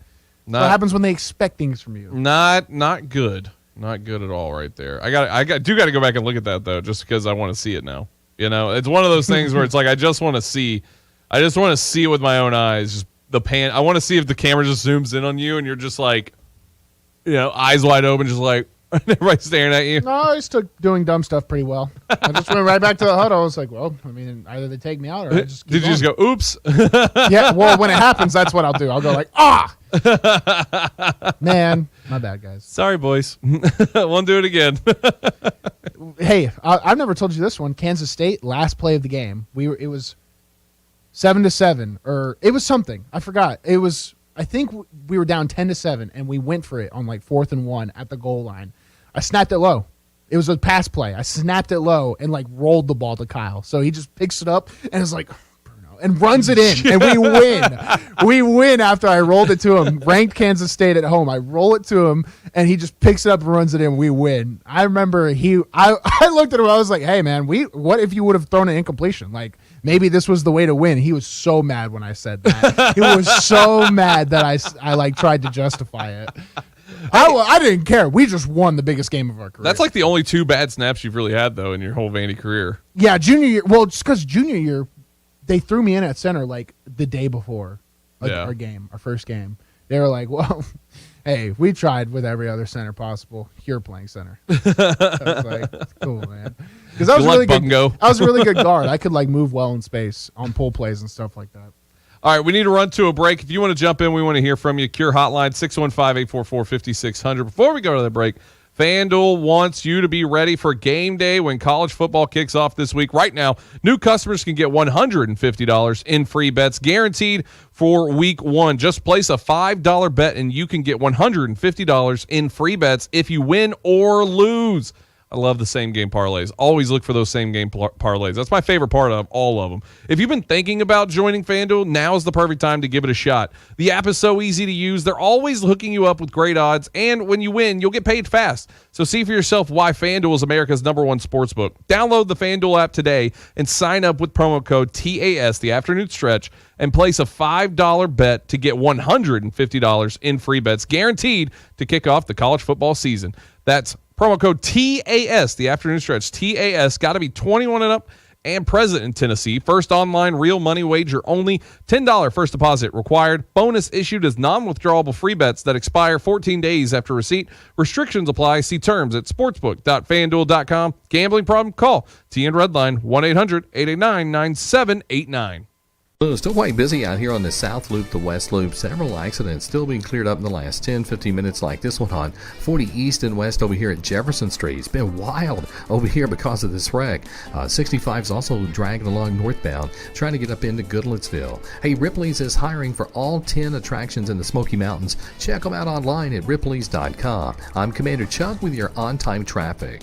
What happens when they expect things from you? Not good. Not good at all. Right there. I do got to go back and look at that though, just because I want to see it now. You know, it's one of those things where it's like I just want to see it with my own eyes. Just the pan. I want to see if the camera just zooms in on you and you're just like, you know, eyes wide open, just like everybody staring at you. No, I still doing dumb stuff pretty well. I just went right back to the huddle. I was like, well, I mean, either they take me out or I just keep Did you just go, oops? Yeah, well, when it happens, that's what I'll do. I'll go like, man, my bad, guys. Sorry, boys. Won't do it again. Hey, I've never told you this one. Kansas State, last play of the game. It was 7-7, or it was something. I forgot. I think we were down 10-7, and we went for it on like 4th and 1 at the goal line. I snapped it low. It was a pass play. I snapped it low and like rolled the ball to Kyle. So he just picks it up and is like, Bruno, and runs it in, and we win. We win after I rolled it to him. Ranked Kansas State at home. I roll it to him, and he just picks it up and runs it in. We win. I remember I looked at him. I was like, hey, man, what if you would have thrown an incompletion? Like, maybe this was the way to win. He was so mad when I said that. He was so mad that I like tried to justify it. I didn't care. We just won the biggest game of our career. That's like the only 2 bad snaps you've really had, though, in your whole Vandy career. Yeah, junior year. Well, just because junior year, they threw me in at center like the day before our first game. They were like, well, hey, we tried with every other center possible. You're playing center. I was like, cool, man. Because I was really good. I was a really good guard. I could like move well in space on pull plays and stuff like that. All right, we need to run to a break. If you want to jump in, we want to hear from you. Cure Hotline, 615-844-5600. Before we go to the break, FanDuel wants you to be ready for game day when college football kicks off this week. Right now, new customers can get $150 in free bets guaranteed for week 1. Just place a $5 bet and you can get $150 in free bets if you win or lose. I love the same game parlays. Always look for those same game parlays. That's my favorite part of all of them. If you've been thinking about joining FanDuel, now is the perfect time to give it a shot. The app is so easy to use. They're always hooking you up with great odds, and when you win, you'll get paid fast. So see for yourself why FanDuel is America's #1 sportsbook. Download the FanDuel app today and sign up with promo code TAS, the afternoon stretch, and place a $5 bet to get $150 in free bets guaranteed to kick off the college football season. That's promo code TAS, the afternoon stretch. TAS, got to be 21 and up and present in Tennessee. First online real money wager only. $10 first deposit required. Bonus issued as non-withdrawable free bets that expire 14 days after receipt. Restrictions apply. See terms at sportsbook.fanduel.com. Gambling problem? Call TN Redline 1-800-889-9789. Still quite busy out here on the South Loop, the West Loop. Several accidents still being cleared up in the last 10-15 minutes, like this one on 40 East and West over here at Jefferson Street. It's been wild over here because of this wreck. 65 is also dragging along northbound, trying to get up into Goodlettsville. Hey, Ripley's is hiring for all 10 attractions in the Smoky Mountains. Check them out online at ripleys.com. I'm Commander Chuck with your on-time traffic.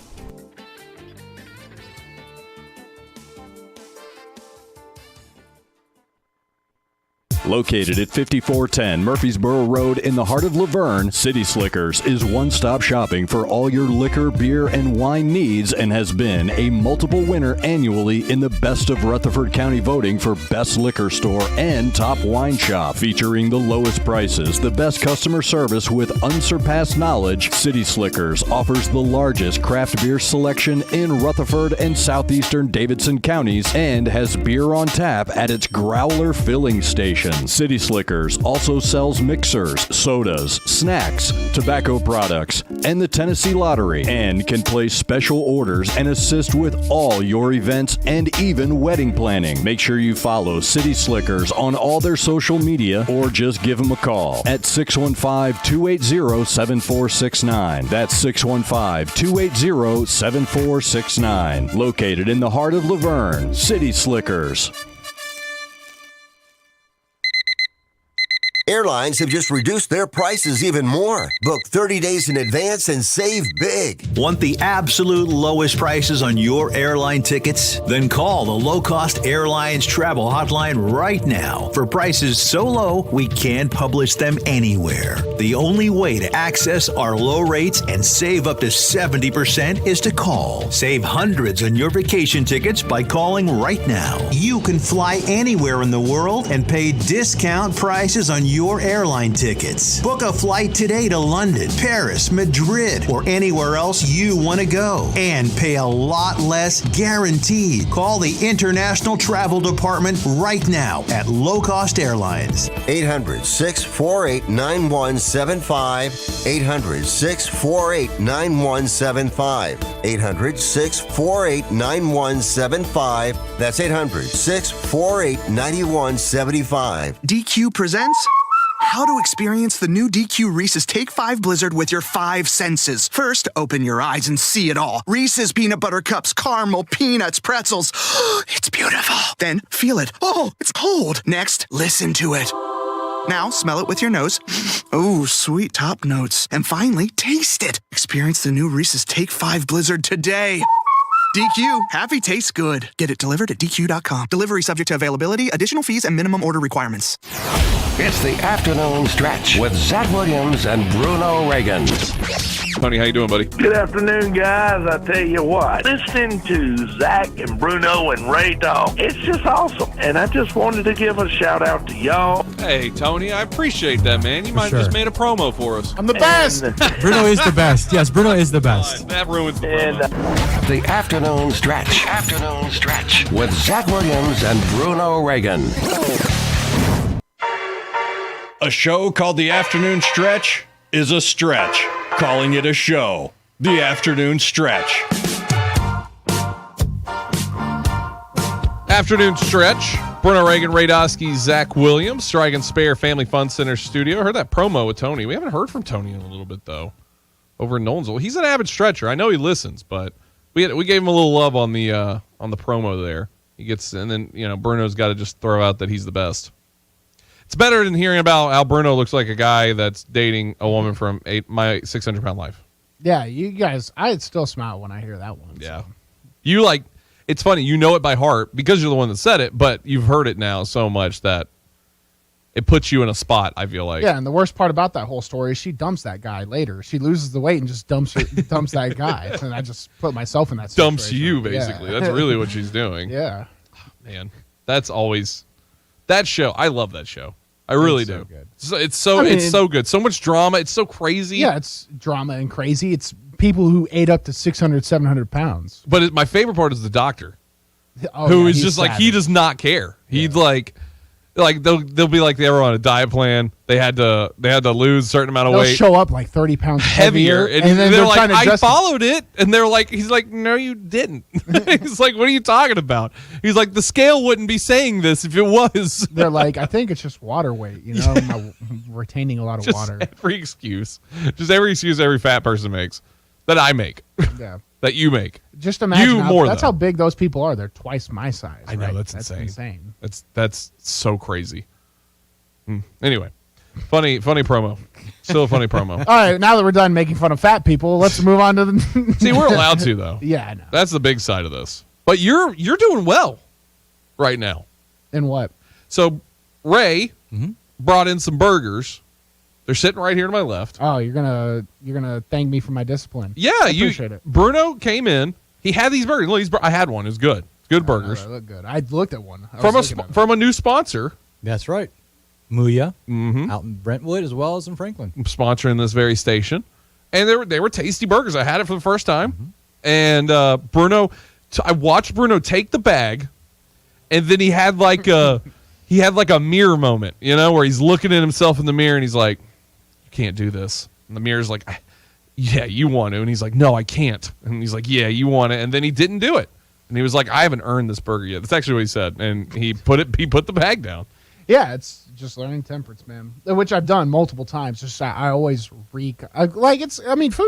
Located at 5410 Murfreesboro Road in the heart of Laverne, City Slickers is one-stop shopping for all your liquor, beer, and wine needs and has been a multiple winner annually in the Best of Rutherford County voting for Best Liquor Store and Top Wine Shop. Featuring the lowest prices, the best customer service with unsurpassed knowledge, City Slickers offers the largest craft beer selection in Rutherford and southeastern Davidson counties and has beer on tap at its Growler filling station. City Slickers also sells mixers, sodas, snacks, tobacco products, and the Tennessee Lottery, and can place special orders and assist with all your events and even wedding planning. Make sure you follow City Slickers on all their social media or just give them a call at 615-280-7469. That's 615-280-7469. Located in the heart of Laverne, City Slickers. Airlines have just reduced their prices even more. Book 30 days in advance and save big. Want the absolute lowest prices on your airline tickets? Then call the Low Cost Airlines Travel Hotline right now for prices so low we can't publish them anywhere. The only way to access our low rates and save up to 70% is to call. Save hundreds on your vacation tickets by calling right now. You can fly anywhere in the world and pay discount prices on your airline tickets. Book a flight today to London, Paris, Madrid, or anywhere else you want to go and pay a lot less guaranteed. Call the International Travel Department right now at Low Cost Airlines. 800-648-9175. 800-648-9175. 800-648-9175. That's 800-648-9175. DQ presents how to experience the new DQ Reese's Take 5 Blizzard with your 5 senses. First, open your eyes and see it all. Reese's Peanut Butter Cups, caramel, peanuts, pretzels. It's beautiful. Then, feel it. Oh, it's cold. Next, listen to it. Now, smell it with your nose. Oh, sweet top notes. And finally, taste it. Experience the new Reese's Take 5 Blizzard today. DQ, happy tastes good. Get it delivered at DQ.com. Delivery subject to availability, additional fees, and minimum order requirements. It's the afternoon stretch with Zach Williams and Bruno Reagan. Tony, how you doing, buddy? Good afternoon, guys. I tell you what, listening to Zach and Bruno and Ray Dosky, it's just awesome. And I just wanted to give a shout out to y'all. Hey, Tony, I appreciate that, man. You might have just made a promo for us. I'm the best. Bruno is the best. Yes, Bruno is the best. That ruins the promo. The afternoon stretch. Afternoon stretch with Zach Williams and Bruno Reagan. A show called The Afternoon Stretch is a stretch. Calling it a show. The Afternoon Stretch. Afternoon stretch. Bruno Reagan, Ray Dosky, Zach Williams, Strike and Spare Family Fun Center Studio. I heard that promo with Tony. We haven't heard from Tony in a little bit, though, over in Nolensville. He's an avid stretcher. I know he listens, but we gave him a little love on the promo there. He gets, and then, Bruno's got to just throw out that he's the best. It's better than hearing about how Bruno looks like a guy that's dating a woman from My 600-Pound Life. Yeah, you guys, I'd still smile when I hear that one. Yeah. So. It's funny, you know it by heart because you're the one that said it, but you've heard it now so much that it puts you in a spot, I feel like. Yeah, and the worst part about that whole story is she dumps that guy later. She loses the weight and just dumps that guy. And I just put myself in that situation. Dumps you, basically. Yeah. That's really what she's doing. Yeah. Man, that's always... That show, I love that show. I really do. Good. It's so good. So much drama. It's so crazy. Yeah, it's drama and crazy. It's people who ate up to 600, 700 pounds. But my favorite part is the doctor, who is just savage. Like, he does not care. He's like they'll be like they were on a diet plan. They had to lose a certain amount of weight. They'll show up like 30 pounds heavier. And then they're like, I followed it. And they're like, he's like, no, you didn't. He's like, what are you talking about? He's like, the scale wouldn't be saying this if it was. They're like, I think it's just water weight. I'm retaining a lot of just water. Every excuse every fat person makes that I make. Yeah. That you make. Just imagine that's how big those people are. They're twice my size. I know, right? that's insane. That's so crazy. Anyway, funny promo. Still a funny promo. All right, now that we're done making fun of fat people, let's move on to the. See, we're allowed to though. Yeah, I know. That's the big side of this. But you're doing well right now. In what? So Ray brought in some burgers. They're sitting right here to my left. Oh, you're gonna thank me for my discipline. Yeah, I appreciate it. Bruno came in. He had these burgers. Look, I had one. It was good. Good burgers. They look good. I looked at one From a new sponsor. That's right. Muya, Mm-hmm. out in Brentwood as well as in Franklin. Sponsoring this very station. And they were tasty burgers. I had it for the first time. And Bruno, I watched Bruno take the bag, and then he had like a mirror moment, where he's looking at himself in the mirror and he's like, "You can't do this." And the mirror's like, "Yeah, you want to." And he's like, "No, I can't." And he's like, "Yeah, you want it." And then he didn't do it. And he was like, "I haven't earned this burger yet." That's actually what he said. And he put the bag down. Yeah, it's just learning temperance, man. Which I've done multiple times. Just I always food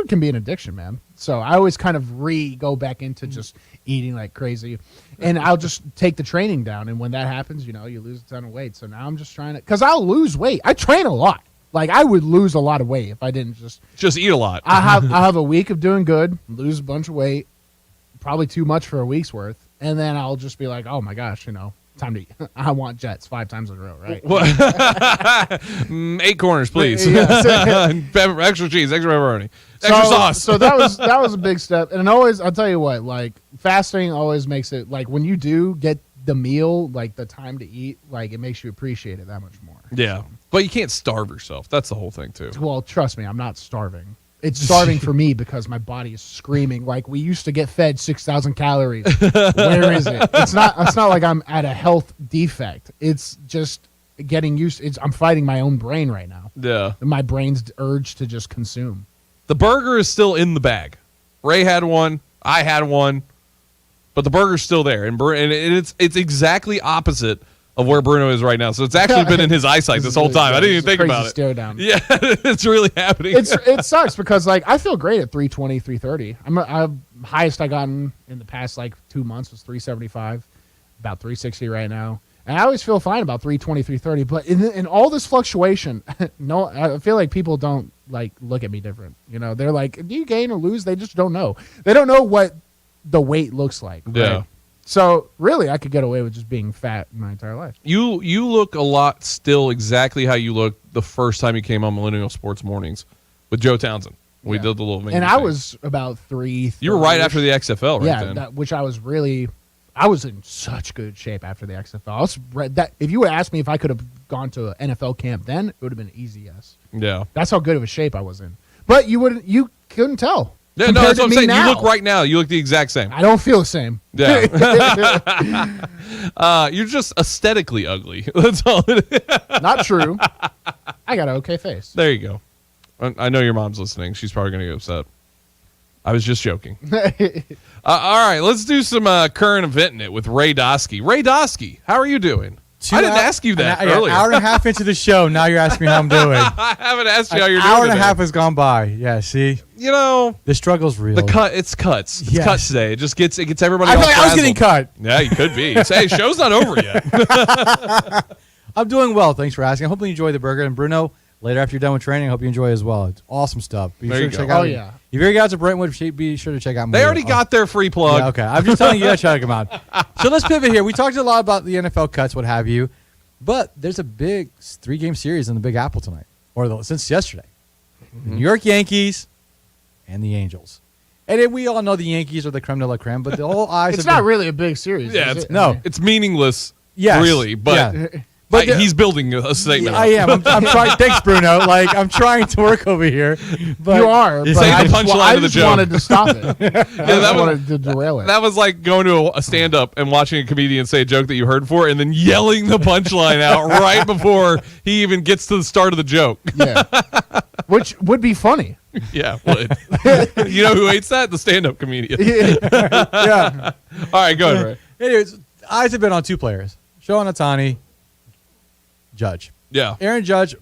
can be an addiction, man. So I always kind of go back into just eating like crazy, and I'll just take the training down. And when that happens, you lose a ton of weight. So now I'm just trying to, because I'll lose weight. I train a lot. Like I would lose a lot of weight if I didn't just eat a lot. I have a week of doing good, lose a bunch of weight, probably too much for a week's worth, and then I'll just be like, oh my gosh, time to eat. I want Jets 5 times in a row, right? 8 corners, please. Extra cheese, extra pepperoni, extra sauce. So that was a big step. And I'll tell you what, like fasting always makes it, like when you do get the meal, like the time to eat, like it makes you appreciate it that much more. Yeah. But you can't starve yourself. That's the whole thing too. Well, trust me, I'm not starving. It's starving for me because my body is screaming. Like we used to get fed 6,000 calories. Where is it? It's not like I'm at a health defect. It's just getting used. I'm fighting my own brain right now. Yeah. My brain's urge to just consume. The burger is still in the bag. Ray had one. I had one. But the burger's still there. And it's exactly opposite of where Bruno is right now. So it's actually been in his eyesight this whole time. I didn't even think about it. Stare down. Yeah, it's really happening. It sucks because like I feel great at 320, 330. I'm highest I gotten in the past like 2 months was 375, about 360 right now. And I always feel fine about 320, 330. But in all this fluctuation, no, I feel like people don't like look at me different. They're like, do you gain or lose? They just don't know. They don't know what the weight looks like. Right? Yeah. So really, I could get away with just being fat my entire life. You look a lot still exactly how you looked the first time you came on Millennial Sports Mornings with Joe Townsend. We did the little and I was about 3. You were right after the XFL, right? Yeah, then. Which I was in such good shape after the XFL. If you would ask me if I could have gone to an NFL camp then, it would have been an easy yes. Yeah, that's how good of a shape I was in. But you couldn't tell. Yeah, no, that's what I'm saying. Now. You look right now. You look the exact same. I don't feel the same. Yeah. You're just aesthetically ugly. That's all it is. Not true. I got an okay face. There you go. I know your mom's listening. She's probably going to get upset. I was just joking. All right, let's do some current event in it with Ray Dosky. Ray Dosky, how are you doing? I didn't ask you that earlier. An hour and a half into the show, now you're asking me how I'm doing. I haven't asked you how you're doing. An hour and a half has gone by. Yeah, see? The struggle's real. It's cuts. It's cuts today. It gets everybody I all feel like I was getting cut. Yeah, you could be. Hey, show's not over yet. I'm doing well. Thanks for asking. I hope you enjoy the burger. And Bruno, later after you're done with training, I hope you enjoy as well. It's awesome stuff. Be sure to check out. Oh, yeah. If you ever got to Brentwood, be sure to check out. They already got their free plug. Yeah, okay. I'm just telling you, check them out. So let's pivot here. We talked a lot about the NFL cuts, what have you. But there's a big 3-game series in the Big Apple tonight, since yesterday. The New York Yankees and the Angels. And we all know the Yankees are the creme de la creme, but the whole eyes. It's not really a big series. Yeah, it's meaningless. Yes, really, but. Yeah. But he's building a statement. I am. I'm trying. Thanks, Bruno. I'm trying to work over here. But you are. But I just wanted to stop it. I wanted to derail it. That was like going to a stand-up and watching a comedian say a joke that you heard before, and then yelling the punchline out right before he even gets to the start of the joke. Yeah, which would be funny. Yeah, would. You know who hates that? The stand-up comedian. Yeah. All right, go ahead, Ray. Anyways, eyes have been on 2 players: Shohei Ohtani, Judge. Yeah. Aaron Judge,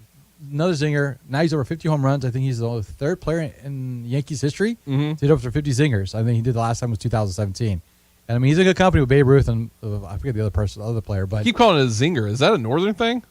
another zinger. Now he's over 50 home runs. I think he's the 3rd player in Yankees history to hit over 50 zingers. I think he did the last time was 2017. And I mean, he's in good company with Babe Ruth and I forget the other player. But keep calling it a zinger. Is that a northern thing?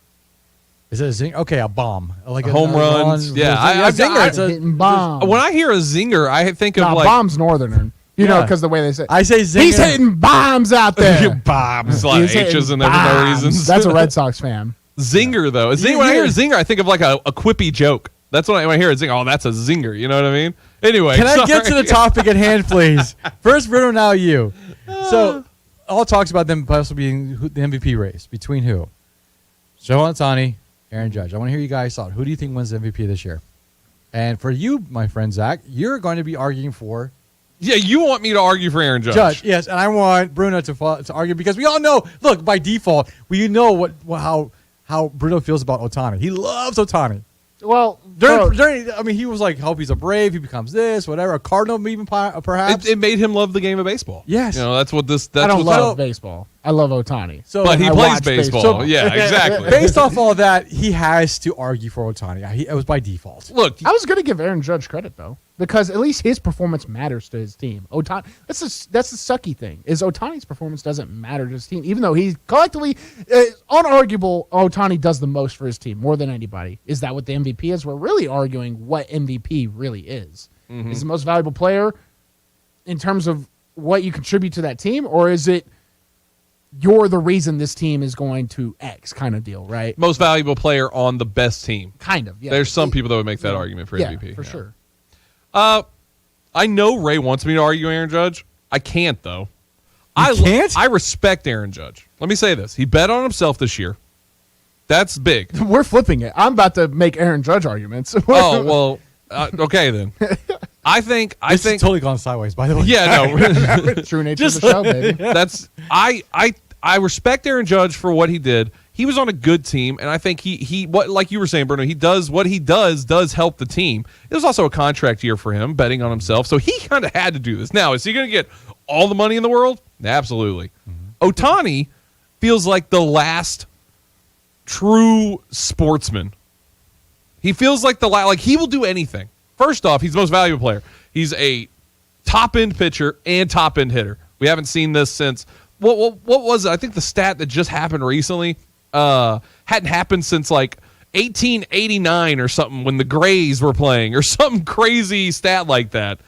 Is it a zinger? Okay, a bomb. Like a home runs. Yeah, zinger. Hitting bombs. When I hear a zinger, I think of like bombs northern. You know, because the way they say I say zinger. He's hitting bombs out there. Bombs. A lot of H's in there for no reasons. That's a Red Sox fan. Zinger, though. When I hear zinger, I think of like a quippy joke. That's when I hear a zinger. Oh, that's a zinger. You know what I mean? Anyway. Can I get to the topic at hand, please? First, Bruno, now you. So, all talks about them possibly being the MVP race. Between who? Joe Ohtani, Aaron Judge. I want to hear you guys' thought. Who do you think wins the MVP this year? And for you, my friend Zach, you're going to be arguing for... Yeah, you want me to argue for Aaron Judge. Yes, and I want Bruno to argue because we all know, look, by default, we know how Bruno feels about Ohtani. He loves Ohtani. Well, he was like, hope he's a Brave, he becomes this, whatever, a Cardinal even perhaps. It made him love the game of baseball. Yes. That's what this... I don't love baseball. I love Ohtani. But he plays baseball. Yeah, exactly. Based off all that, he has to argue for Ohtani. It was by default. Look, I was going to give Aaron Judge credit, though, because at least his performance matters to his team. Ohtani, that's the sucky thing, is Ohtani's performance doesn't matter to his team, even though he's collectively, unarguable, Ohtani does the most for his team, more than anybody. Is that what the MVP is? We're really arguing what MVP really is. Mm-hmm. Is the most valuable player in terms of what you contribute to that team, or is it you're the reason this team is going to X kind of deal, right? Most valuable player on the best team. Kind of, yeah. There's some people that would make that argument for MVP. For sure. I know Ray wants me to argue Aaron Judge. I can't, though. You can't? I respect Aaron Judge. Let me say this. He bet on himself this year. That's big. We're flipping it. I'm about to make Aaron Judge arguments. Oh, well, okay then. I think it's totally gone sideways, by the way. Yeah, no. True nature of the show, baby. I respect Aaron Judge for what he did. He was on a good team, and I think he what, like you were saying, Bruno, what he does help the team. It was also a contract year for him, betting on himself, so he kind of had to do this. Now, is he going to get all the money in the world? Absolutely. Mm-hmm. Ohtani feels like the last true sportsman. He feels like like he will do anything. First off, he's the most valuable player. He's a top-end pitcher and top-end hitter. We haven't seen this since what was it? I think the stat that just happened recently hadn't happened since like 1889 or something when the Grays were playing or some crazy stat like that.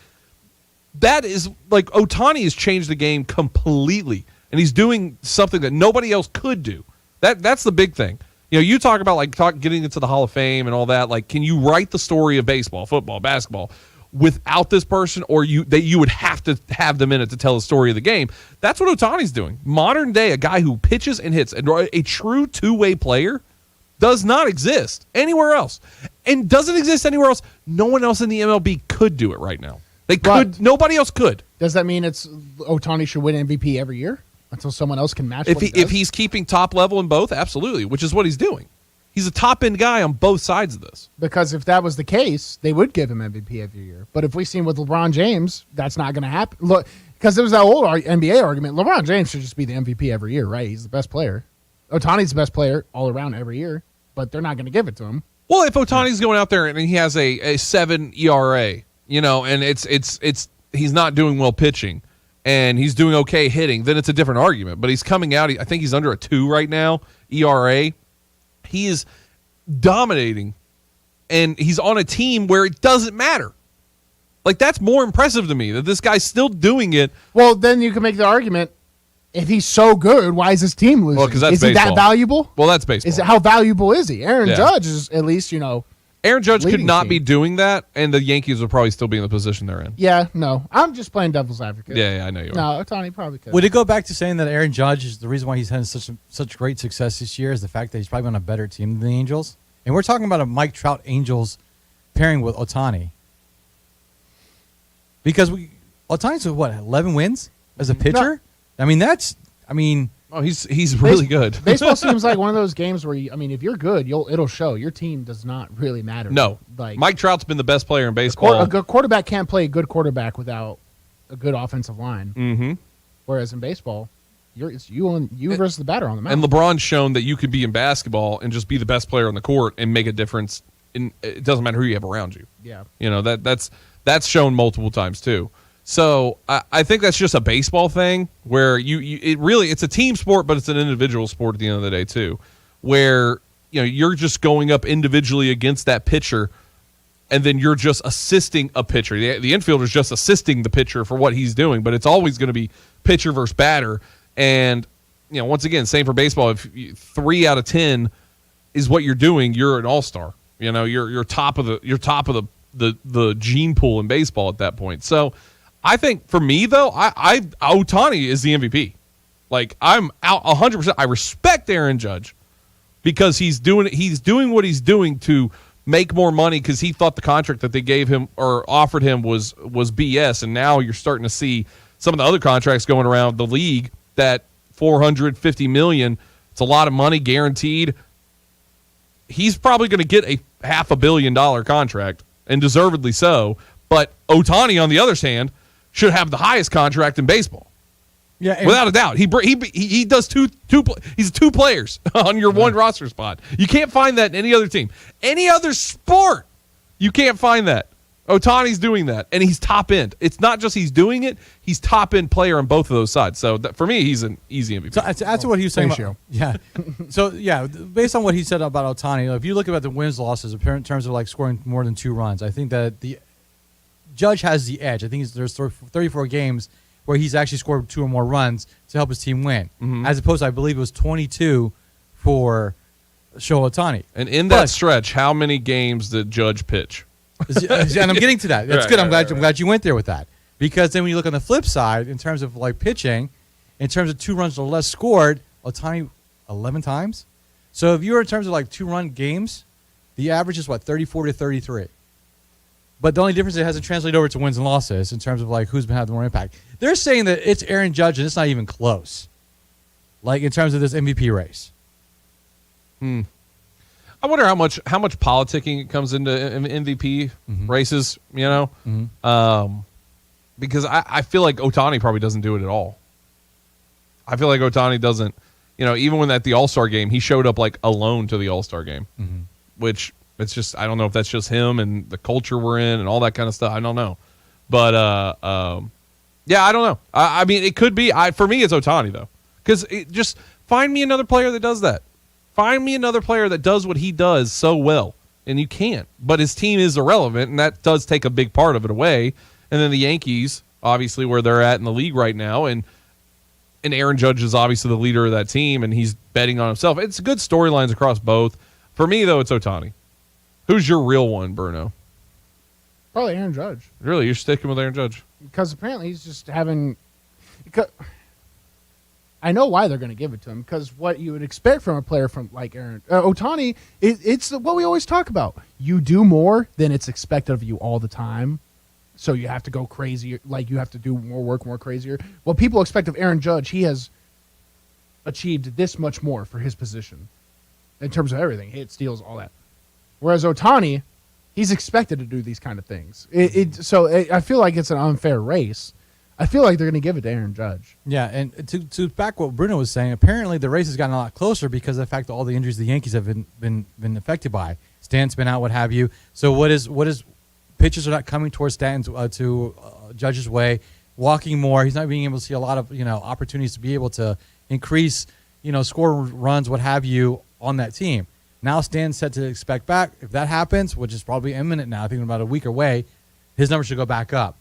That is like Ohtani has changed the game completely, and he's doing something that nobody else could do. That's the big thing. You talk about getting into the Hall of Fame and all that. Like, can you write the story of baseball, football, basketball without this person, or you would have to have them in it to tell the story of the game? That's what Ohtani's doing. Modern day, a guy who pitches and hits, and a true two-way player does not exist anywhere else, and doesn't exist anywhere else. No one else in the MLB could do it right now. They could. But nobody else could. Does that mean it's Ohtani should win MVP every year until someone else can match? If he's keeping top level in both, absolutely, which is what he's doing. He's a top end guy on both sides of this. Because if that was the case, they would give him MVP every year. But if we've seen with LeBron James, that's not going to happen. Look, because there was that old NBA argument. LeBron James should just be the MVP every year, right? He's the best player. Ohtani's the best player all around every year, but they're not going to give it to him. Well, if Ohtani's going out there and he has a 7 ERA, and it's he's not doing well pitching, and he's doing okay hitting, then it's a different argument. But he's coming out, I think he's under a 2 right now, ERA. He is dominating, and he's on a team where it doesn't matter. Like, that's more impressive to me, that this guy's still doing it. Well, then you can make the argument, if he's so good, why is his team losing? Well, because that's baseball. Is he that valuable? Well, that's baseball. How valuable is he? Aaron Judge is at least, Aaron Judge could not be doing that, and the Yankees would probably still be in the position they're in. Yeah, no. I'm just playing devil's advocate. Yeah, I know you are. No, Ohtani probably could. Would it go back to saying that Aaron Judge is the reason why he's having such great success this year is the fact that he's probably on a better team than the Angels? And we're talking about a Mike Trout Angels pairing with Ohtani. Because Ohtani's with, 11 wins as a pitcher? No. Oh, he's really good. Baseball seems like one of those games where if you're good, it'll show. Your team does not really matter. No, Mike Trout's been the best player in baseball. A good quarterback can't play a good quarterback without a good offensive line. Mm-hmm. Whereas in baseball, it's you versus the batter on the mound. And LeBron's shown that you could be in basketball and just be the best player on the court and make a difference. It doesn't matter who you have around you. Yeah, that's shown multiple times too. So I think that's just a baseball thing where it's a team sport, but it's an individual sport at the end of the day too, where you're just going up individually against that pitcher, and then you're just assisting a pitcher. The infielder's just assisting the pitcher for what he's doing, but it's always going to be pitcher versus batter. And once again, same for baseball. If 3 out of 10 is what you're doing, you're an all-star. You know, you're top of the gene pool in baseball at that point. So I think for me though, Ohtani is the MVP. Like, I'm out 100%. I respect Aaron Judge because he's doing what he's doing to make more money, because he thought the contract that they gave him or offered him was BS, and now you're starting to see some of the other contracts going around the league that $450 million, it's a lot of money guaranteed. He's probably going to get a $500 million contract, and deservedly so. But Ohtani, on the other hand, should have the highest contract in baseball. Yeah, without a doubt. He does he's two players on your one roster spot. You can't find that in any other team. Any other sport, you can't find that. Ohtani's doing that, and he's top end. It's not just he's doing it; he's top end player on both of those sides. So for me, he's an easy MVP. So that's what he was saying. Based on what he said about Ohtani, if you look at the wins losses in terms of like scoring more than 2 runs, I think that the Judge has the edge. I think there's 34 games where he's actually scored 2 or more runs to help his team win, as opposed to, I believe it was 22 for Shohei Ohtani. And in that stretch, how many games did Judge pitch? And I'm getting to that. That's good. I'm glad you went there with that, because then when you look on the flip side, in terms of like pitching, in terms of 2 runs or less scored, Ohtani 11 times. So if you're in terms of like 2-run games, the average is 34 to 33. But the only difference, it hasn't translated over to wins and losses in terms of like who's been having more impact. They're saying that it's Aaron Judge, and it's not even close. Like in terms of this MVP race. I wonder how much politicking comes into MVP races. You know, because I feel like Ohtani probably doesn't do it at all. I feel like Ohtani doesn't. You know, even when at the All-Star game, he showed up like alone to the All-Star game, which. It's just, I don't know if that's just him and the culture we're in and all that kind of stuff. I don't know. But, yeah, I don't know. I mean, it could be. For me, it's Ohtani, though. Because just find me another player that does that. Find me another player that does what he does so well. And you can't. But his team is irrelevant, and that does take a big part of it away. And then the Yankees, obviously, where they're at in the league right now. And Aaron Judge is obviously the leader of that team, and he's betting on himself. It's good storylines across both. For me, though, it's Ohtani. Who's your real one, Bruno? Probably Aaron Judge. Really? You're sticking with Aaron Judge? Because apparently he's just having... I know why they're going to give it to him, because what you would expect from a player from like Aaron Ohtani, it's what we always talk about. You do more than it's expected of you all the time, so you have to go crazy. Like, you have to do more work, more crazier. What people expect of Aaron Judge, he has achieved this much more for his position in terms of everything. Hit, steals, all that. Whereas Ohtani, he's expected to do these kind of things. So I feel like it's an unfair race. I feel like they're going to give it to Aaron Judge. Yeah, and to back what Bruno was saying, apparently the race has gotten a lot closer because of the fact that all the injuries the Yankees have been affected by. Stanton's been out, what have you. So what is pitchers are not coming towards Stanton's to Judge's way, walking more. He's not being able to see a lot of opportunities to be able to increase score runs, what have you, on that team. Now Stan's set to expect back. If that happens, which is probably imminent now, I think about a week away, his numbers should go back up.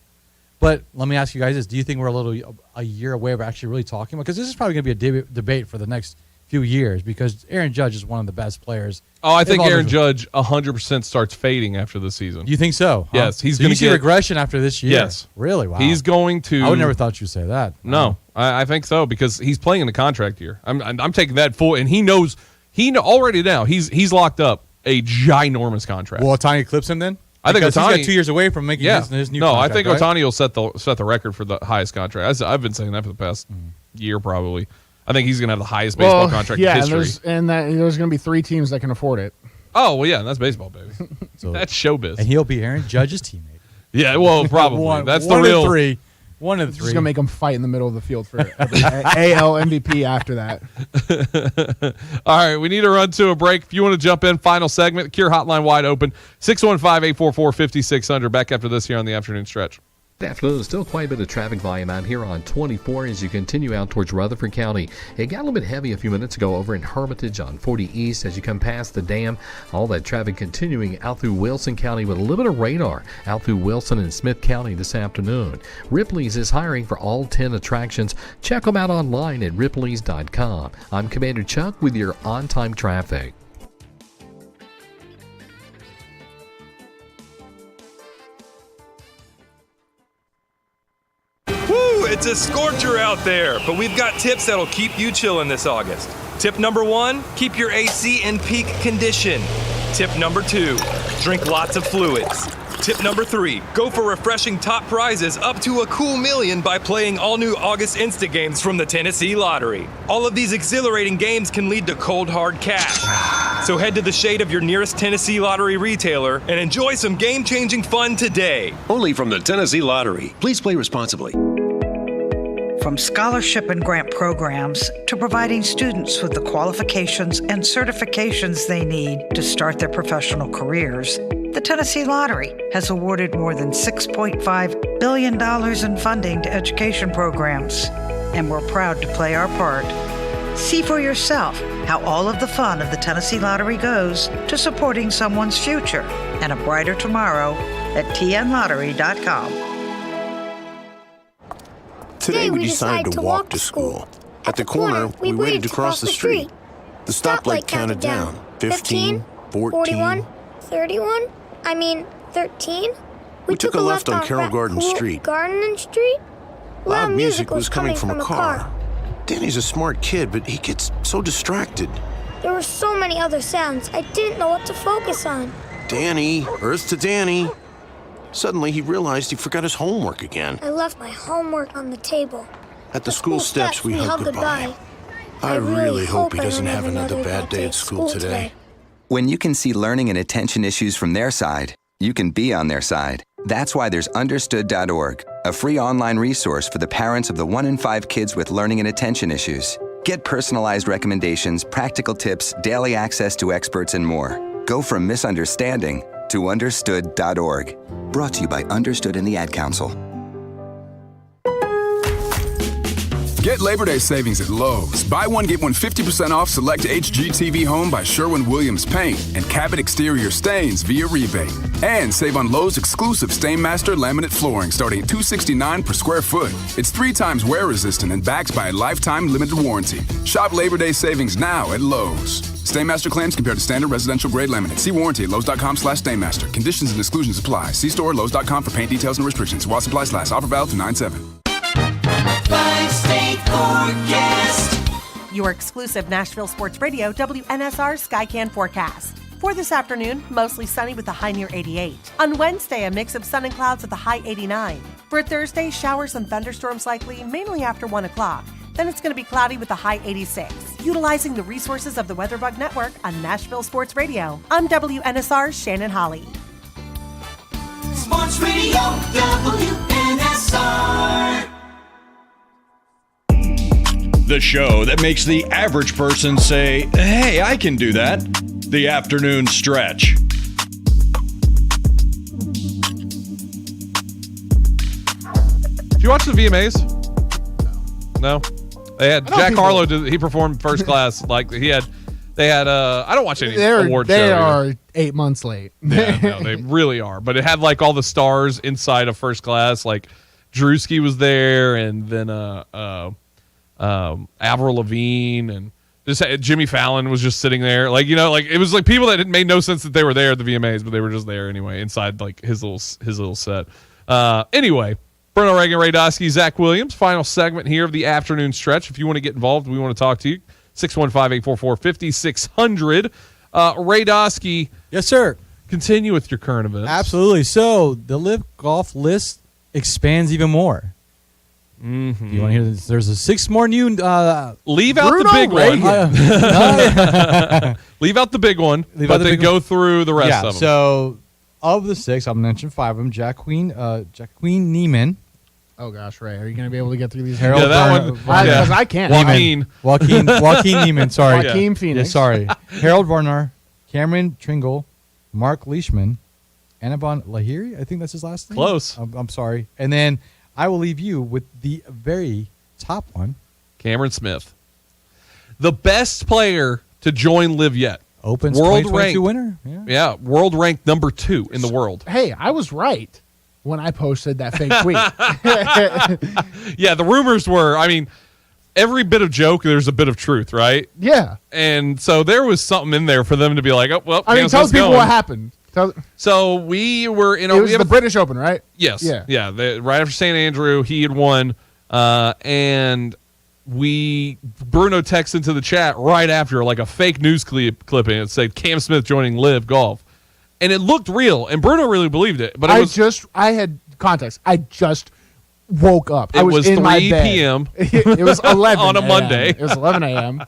But let me ask you guys this. Do you think we're a year away of actually really talking about? Because this is probably going to be a debate for the next few years, because Aaron Judge is one of the best players. Oh, I think Aaron Judge 100% starts fading after the season. You think so? Huh? Yes. He's going to see regression after this year? Yes. Really? Wow. He's going to... I would never thought you'd say that. No, I think so, because he's playing in a contract year. I'm taking that full, and he knows... already now, he's locked up a ginormous contract. Will Ohtani eclipse him then? I think Ohtani, he's got 2 years away from making his new contract. I think right? Ohtani will set the record for the highest contract. I've been saying that for the past year probably. I think he's going to have the highest baseball contract in history. And there's going to be 3 teams that can afford it. Oh, well, yeah, that's baseball, baby. That's showbiz. And he'll be Aaron Judge's teammate. Yeah, well, probably. That's the real... 1 of 3. Just going to make them fight in the middle of the field for AL MVP after that. All right, we need to run to a break. If you want to jump in, final segment, the Cure Hotline wide open, 615-844-5600. Back after this here on the afternoon stretch. Good afternoon. Still quite a bit of traffic volume out here on 24 as you continue out towards Rutherford County. It got a little bit heavy a few minutes ago over in Hermitage on 40 East as you come past the dam. All that traffic continuing out through Wilson County with a little bit of radar out through Wilson and Smith County this afternoon. Ripley's is hiring for all 10 attractions. Check them out online at ripleys.com. I'm Commander Chuck with your on-time traffic. it's a scorcher out there, but we've got tips that'll keep you chilling this August. Tip number 1, keep your AC in peak condition. Tip number 2, drink lots of fluids. Tip number 3, go for refreshing top prizes up to a cool $1 million by playing all new August Insta games from the Tennessee Lottery. All of these exhilarating games can lead to cold, hard cash. So head to the shade of your nearest Tennessee Lottery retailer and enjoy some game-changing fun today. Only from the Tennessee Lottery. Please play responsibly. From scholarship and grant programs to providing students with the qualifications and certifications they need to start their professional careers, the Tennessee Lottery has awarded more than $6.5 billion in funding to education programs, and we're proud to play our part. See for yourself how all of the fun of the Tennessee Lottery goes to supporting someone's future and a brighter tomorrow at tnlottery.com. Today we decided to walk to school. At the corner, we waited to cross the street. The stoplight counted down. 15, 14, 31? 13? We took a left on Carroll Garden Street. Garden Street? Loud music was coming from a car. Danny's a smart kid, but he gets so distracted. There were so many other sounds, I didn't know what to focus on. Danny, Earth to Danny. Suddenly, he realized he forgot his homework again. I left my homework on the table. At the school steps, we hugged goodbye. I really hope he doesn't have another bad day at school today. When you can see learning and attention issues from their side, you can be on their side. That's why there's Understood.org, a free online resource for the parents of the 1 in 5 kids with learning and attention issues. Get personalized recommendations, practical tips, daily access to experts, and more. Go from misunderstanding to Understood.org. Brought to you by Understood and the Ad Council. Get Labor Day savings at Lowe's. Buy one, get one 50% off select HGTV Home by Sherwin-Williams Paint and Cabot Exterior Stains via rebate. And save on Lowe's exclusive Stainmaster laminate flooring starting at $269 per square foot. It's 3 times wear resistant and backed by a lifetime limited warranty. Shop Labor Day savings now at Lowe's. Stainmaster claims compared to standard residential grade laminate. See warranty at Lowe's.com/Stainmaster. Conditions and exclusions apply. See store Lowe's.com for paint details and restrictions. While supplies last. Offer valid through 9/7. Five-state forecast. Your exclusive Nashville Sports Radio WNSR Skycan forecast. For this afternoon, mostly sunny with a high near 88. On Wednesday, a mix of sun and clouds with a high 89. For Thursday, showers and thunderstorms likely, mainly after 1 o'clock. Then it's going to be cloudy with a high 86. Utilizing the resources of the WeatherBug Network on Nashville Sports Radio. I'm WNSR's Shannon Holly. Sports Radio WNSR. The show that makes the average person say, hey, I can do that. The Afternoon Stretch. Did you watch the VMAs? No. They had Jack Harlow. He performed first class. They had. I don't watch any award show. They are 8 months late. Yeah, no, they really are. But it had all the stars inside of first class. Like Drewski was there, and then Avril Lavigne, and just Jimmy Fallon was just sitting there. It was people that it made no sense that they were there at the VMAs, but they were just there anyway inside his little set. Anyway. Bruno, Reagan, Ray Dosky, Zach Williams. Final segment here of the afternoon stretch. If you want to get involved, we want to talk to you. 615-844-5600. Ray Dosky. Yes, sir. Continue with your current events. Absolutely. So the Live Golf list expands even more. Mm-hmm. You want to hear this? There's 6 more new. Leave out the big one. Leave out the big one, but then go through the rest of them. So of the 6, I'll mention 5 of them. Jacqueline Neiman. Oh gosh, Ray, are you going to be able to get through these? Harold Because I can't. Joaquin Neiman. Sorry, Joaquin Phoenix. Yeah, sorry. Harold Varner, Cameron Tringle, Mark Leishman, Annabon Lahiri. I think that's his last name. Close. I'm sorry. And then I will leave you with the very top one, Cameron Smith, the best player to join Live yet. Opens world 2022 ranked winner. Yeah, world ranked number 2 in the world. Hey, I was right when I posted that fake tweet. Yeah, the rumors were, every bit of joke, there's a bit of truth, right? Yeah. And so there was something in there for them to be like, oh, well, tell people what happened. So we were in it was the British Open, right? Yes. Yeah. Right after St. Andrew, he had won and Bruno texts into the chat right after, like a fake news clipping. It said Cam Smith joining Live Golf, and it looked real, and Bruno really believed it. But I had context. I just woke up. It I was in 3 my bed. p.m. It was 11 on a Monday. It was 11 a.m.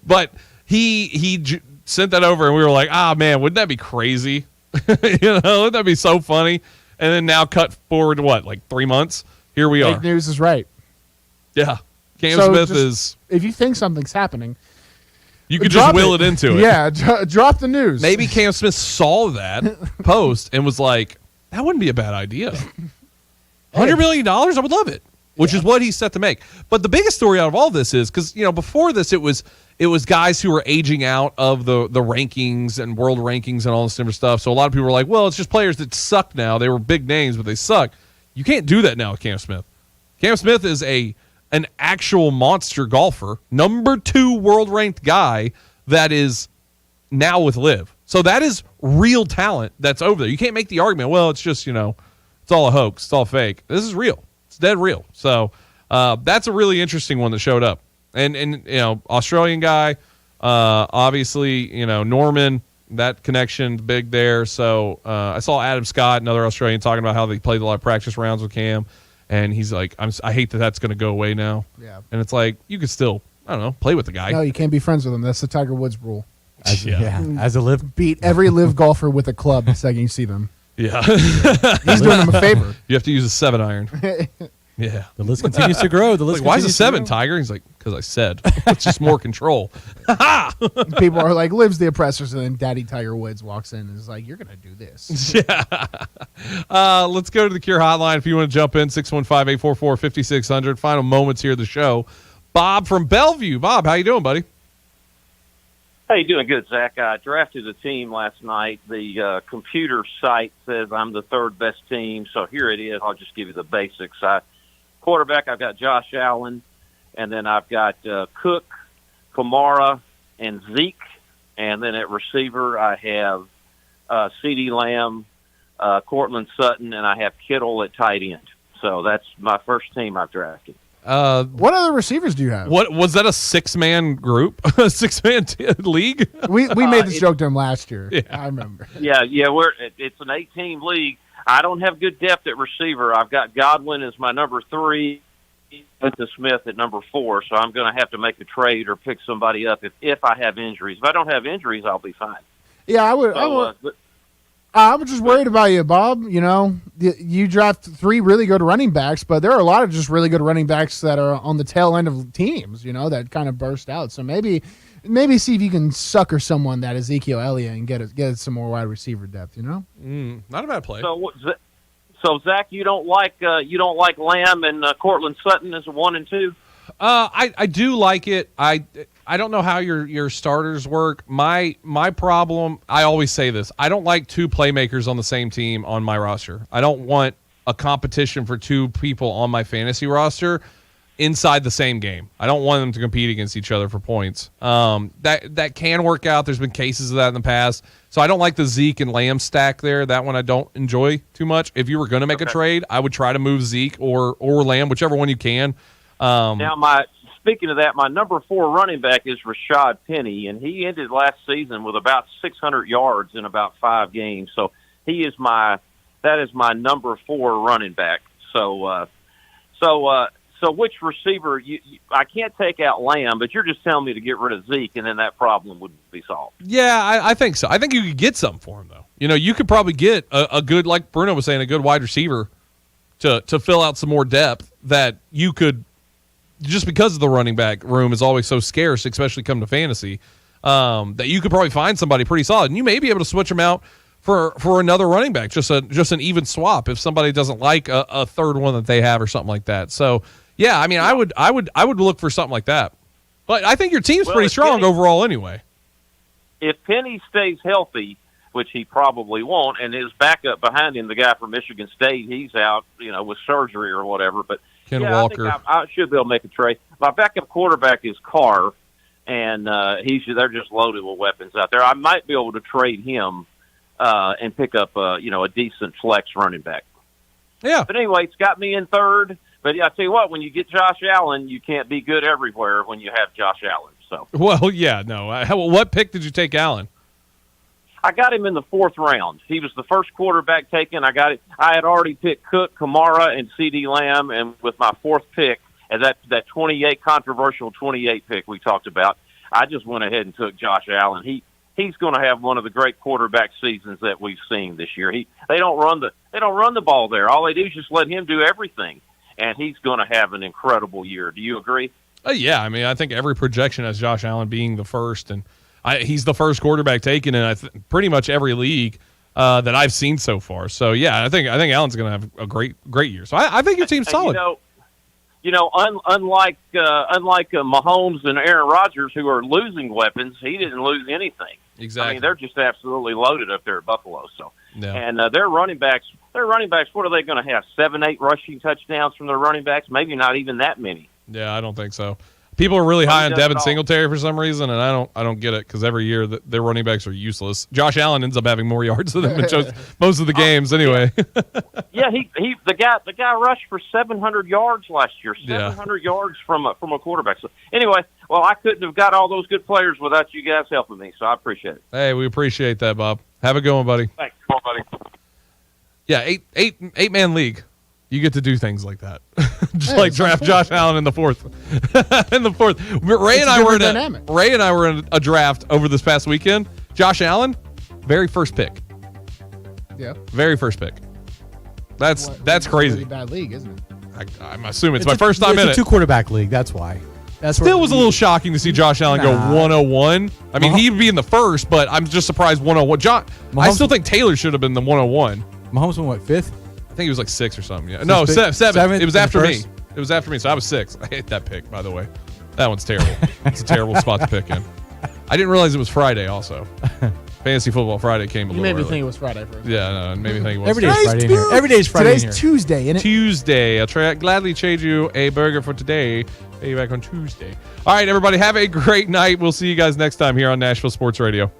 But he sent that over, and we were like, man, wouldn't that be crazy? Wouldn't that be so funny? And then now cut forward to what, like 3 months? Here we are. Fake news is right. Yeah. Cam So Smith just- is... If you think something's happening, You could drop just will it into it. Yeah, drop the news. Maybe Cam Smith saw that post and was like, that wouldn't be a bad idea. $100 million? I would love it. Which is what he's set to make. But the biggest story out of all this is, because, before this it was guys who were aging out of the rankings and world rankings and all this different stuff. So a lot of people were like, well, it's just players that suck now. They were big names, but they suck. You can't do that now with Cam Smith. Cam Smith is an actual monster golfer, number 2 world ranked guy that is now with Liv. So that is real talent that's over there. You can't make the argument, well, it's just, it's all a hoax. It's all fake. This is real. It's dead real. So that's a really interesting one that showed up. And Australian guy, obviously, Norman, that connection big there. So I saw Adam Scott, another Australian, talking about how they played a lot of practice rounds with Cam. And he's like, I hate that that's going to go away now. Yeah. And it's like, you could still, I don't know, play with the guy. No, you can't be friends with him. That's the Tiger Woods rule. As a Live, beat every Live golfer with a club the second you see them. Yeah. He's doing them a favor. You have to use a 7-iron. Yeah. The list continues to grow. The list why is it continues 7, to grow. Tiger? He's like, because I said. It's just more control. People are like, Liv's the oppressors, and then Daddy Tiger Woods walks in and is like, you're going to do this. Yeah. Let's go to the Cure Hotline if you want to jump in, 615-844-5600. Final moments here of the show. Bob from Bellevue. Bob, how you doing, buddy? How you doing? Good, Zach. I drafted a team last night. The computer site says I'm the 3rd best team, so here it is. I'll just give you the basics. Quarterback, I've got Josh Allen, and then I've got Cook, Kamara, and Zeke. And then at receiver, I have CeeDee Lamb, Cortland Sutton, and I have Kittle at tight end. So that's my first team I've drafted. What other receivers do you have? What was that, a 6-man group? A 6-man league? We made this joke to him last year. Yeah. I remember. Yeah, it's an 8-team league. I don't have good depth at receiver. I've got Godwin as my number 3, Devonta Smith at number 4, so I'm going to have to make a trade or pick somebody up if I have injuries. If I don't have injuries, I'll be fine. Yeah, I would. I'm just worried about you, Bob. You draft 3 really good running backs, but there are a lot of just really good running backs that are on the tail end of teams, that kind of burst out. So maybe see if you can sucker someone that Ezekiel Elliott and get some more wide receiver depth. Not a bad play. So Zach, you don't like Lamb and Cortland Sutton as a 1 and 2? I do like it. I don't know how your starters work. My problem, I always say this, I don't like 2 playmakers on the same team on my roster. I don't want a competition for 2 people on my fantasy roster inside the same game. I don't want them to compete against each other for points. That can work out. There's been cases of that in the past. So I don't like the Zeke and Lamb stack there. That one I don't enjoy too much. If you were going to make a trade, I would try to move Zeke or Lamb, whichever one you can. Speaking of that, my number 4 running back is Rashad Penny, and he ended last season with about 600 yards in about 5 games. So that is my number 4 running back. So which receiver? I can't take out Lamb, but you're just telling me to get rid of Zeke, and then that problem would be solved. Yeah, I think so. I think you could get some for him though. You could probably get a good, like Bruno was saying, a good wide receiver to fill out some more depth that you could. Just because of the running back room is always so scarce, especially come to fantasy, that you could probably find somebody pretty solid, and you may be able to switch them out for another running back, just an even swap if somebody doesn't like a third one that they have or something like that. So yeah, I mean, I would look for something like that. But I think your team's pretty strong overall anyway. If Penny stays healthy, which he probably won't, and his backup behind him, the guy from Michigan State, he's out, with surgery or whatever, but. Ken Walker. I think I should be able to make a trade. My backup quarterback is Carr, and they're just loaded with weapons out there. I might be able to trade him and pick up a decent flex running back. Yeah. But anyway, it's got me in 3rd. But yeah, I tell you what, when you get Josh Allen, you can't be good everywhere when you have Josh Allen. So. Well, yeah, no. What pick did you take Allen? I got him in the 4th round. He was the first quarterback taken. I had already picked Cook, Kamara, and CeeDee Lamb, and with my 4th pick, and that 28 controversial 28 pick we talked about, I just went ahead and took Josh Allen. He's going to have one of the great quarterback seasons that we've seen this year. They don't run the ball there. All they do is just let him do everything, and he's going to have an incredible year. Do you agree? Yeah, I mean, I think every projection has Josh Allen being the first, and he's the first quarterback taken in pretty much every league that I've seen so far. So yeah, I think Allen's going to have a great year. So I think your team's solid. Unlike Mahomes and Aaron Rodgers, who are losing weapons, he didn't lose anything. Exactly. I mean, they're just absolutely loaded up there at Buffalo. So, yeah. And their running backs. What are they going to have? 7-8 rushing touchdowns from their running backs? Maybe not even that many. Yeah, I don't think so. People are really high on Devin Singletary for some reason, and I don't get it because every year their running backs are useless. Josh Allen ends up having more yards than him in most of the games anyway. Yeah, the guy rushed for 700 yards last year. 700 yards from a quarterback. So anyway, well, I couldn't have got all those good players without you guys helping me, so I appreciate it. Hey, we appreciate that, Bob. Have a good one, buddy. Thanks. Come on, buddy. Yeah, eight-man league. You get to do things like that, just like draft Josh Allen in the 4th. In the 4th, Ray and I were in a draft over this past weekend. Josh Allen, very first pick. Yeah, very first pick. That's crazy. Really bad league, isn't it? I'm assuming it's my first time in it. It's a 2-quarterback league. That's why. Still was a little shocking to see Josh Allen go 101. I mean, he'd be in the first, but I'm just surprised 101. I still think Taylor should have been the 101. Mahomes won what, 5th? I think he was like 6 or something. Yeah. No, 7th. It was after me. It was after me, so I was 6. I hate that pick, by the way. That one's terrible. It's a terrible spot to pick in. I didn't realize it was Friday also. Fantasy Football Friday came a little early. You made me think it was Friday first. Yeah, no, it made me think it was Every day's Friday here. Every day's Friday Today's Tuesday, isn't it? Tuesday. I'll gladly trade you a burger for today. Pay you back on Tuesday. All right, everybody, have a great night. We'll see you guys next time here on Nashville Sports Radio.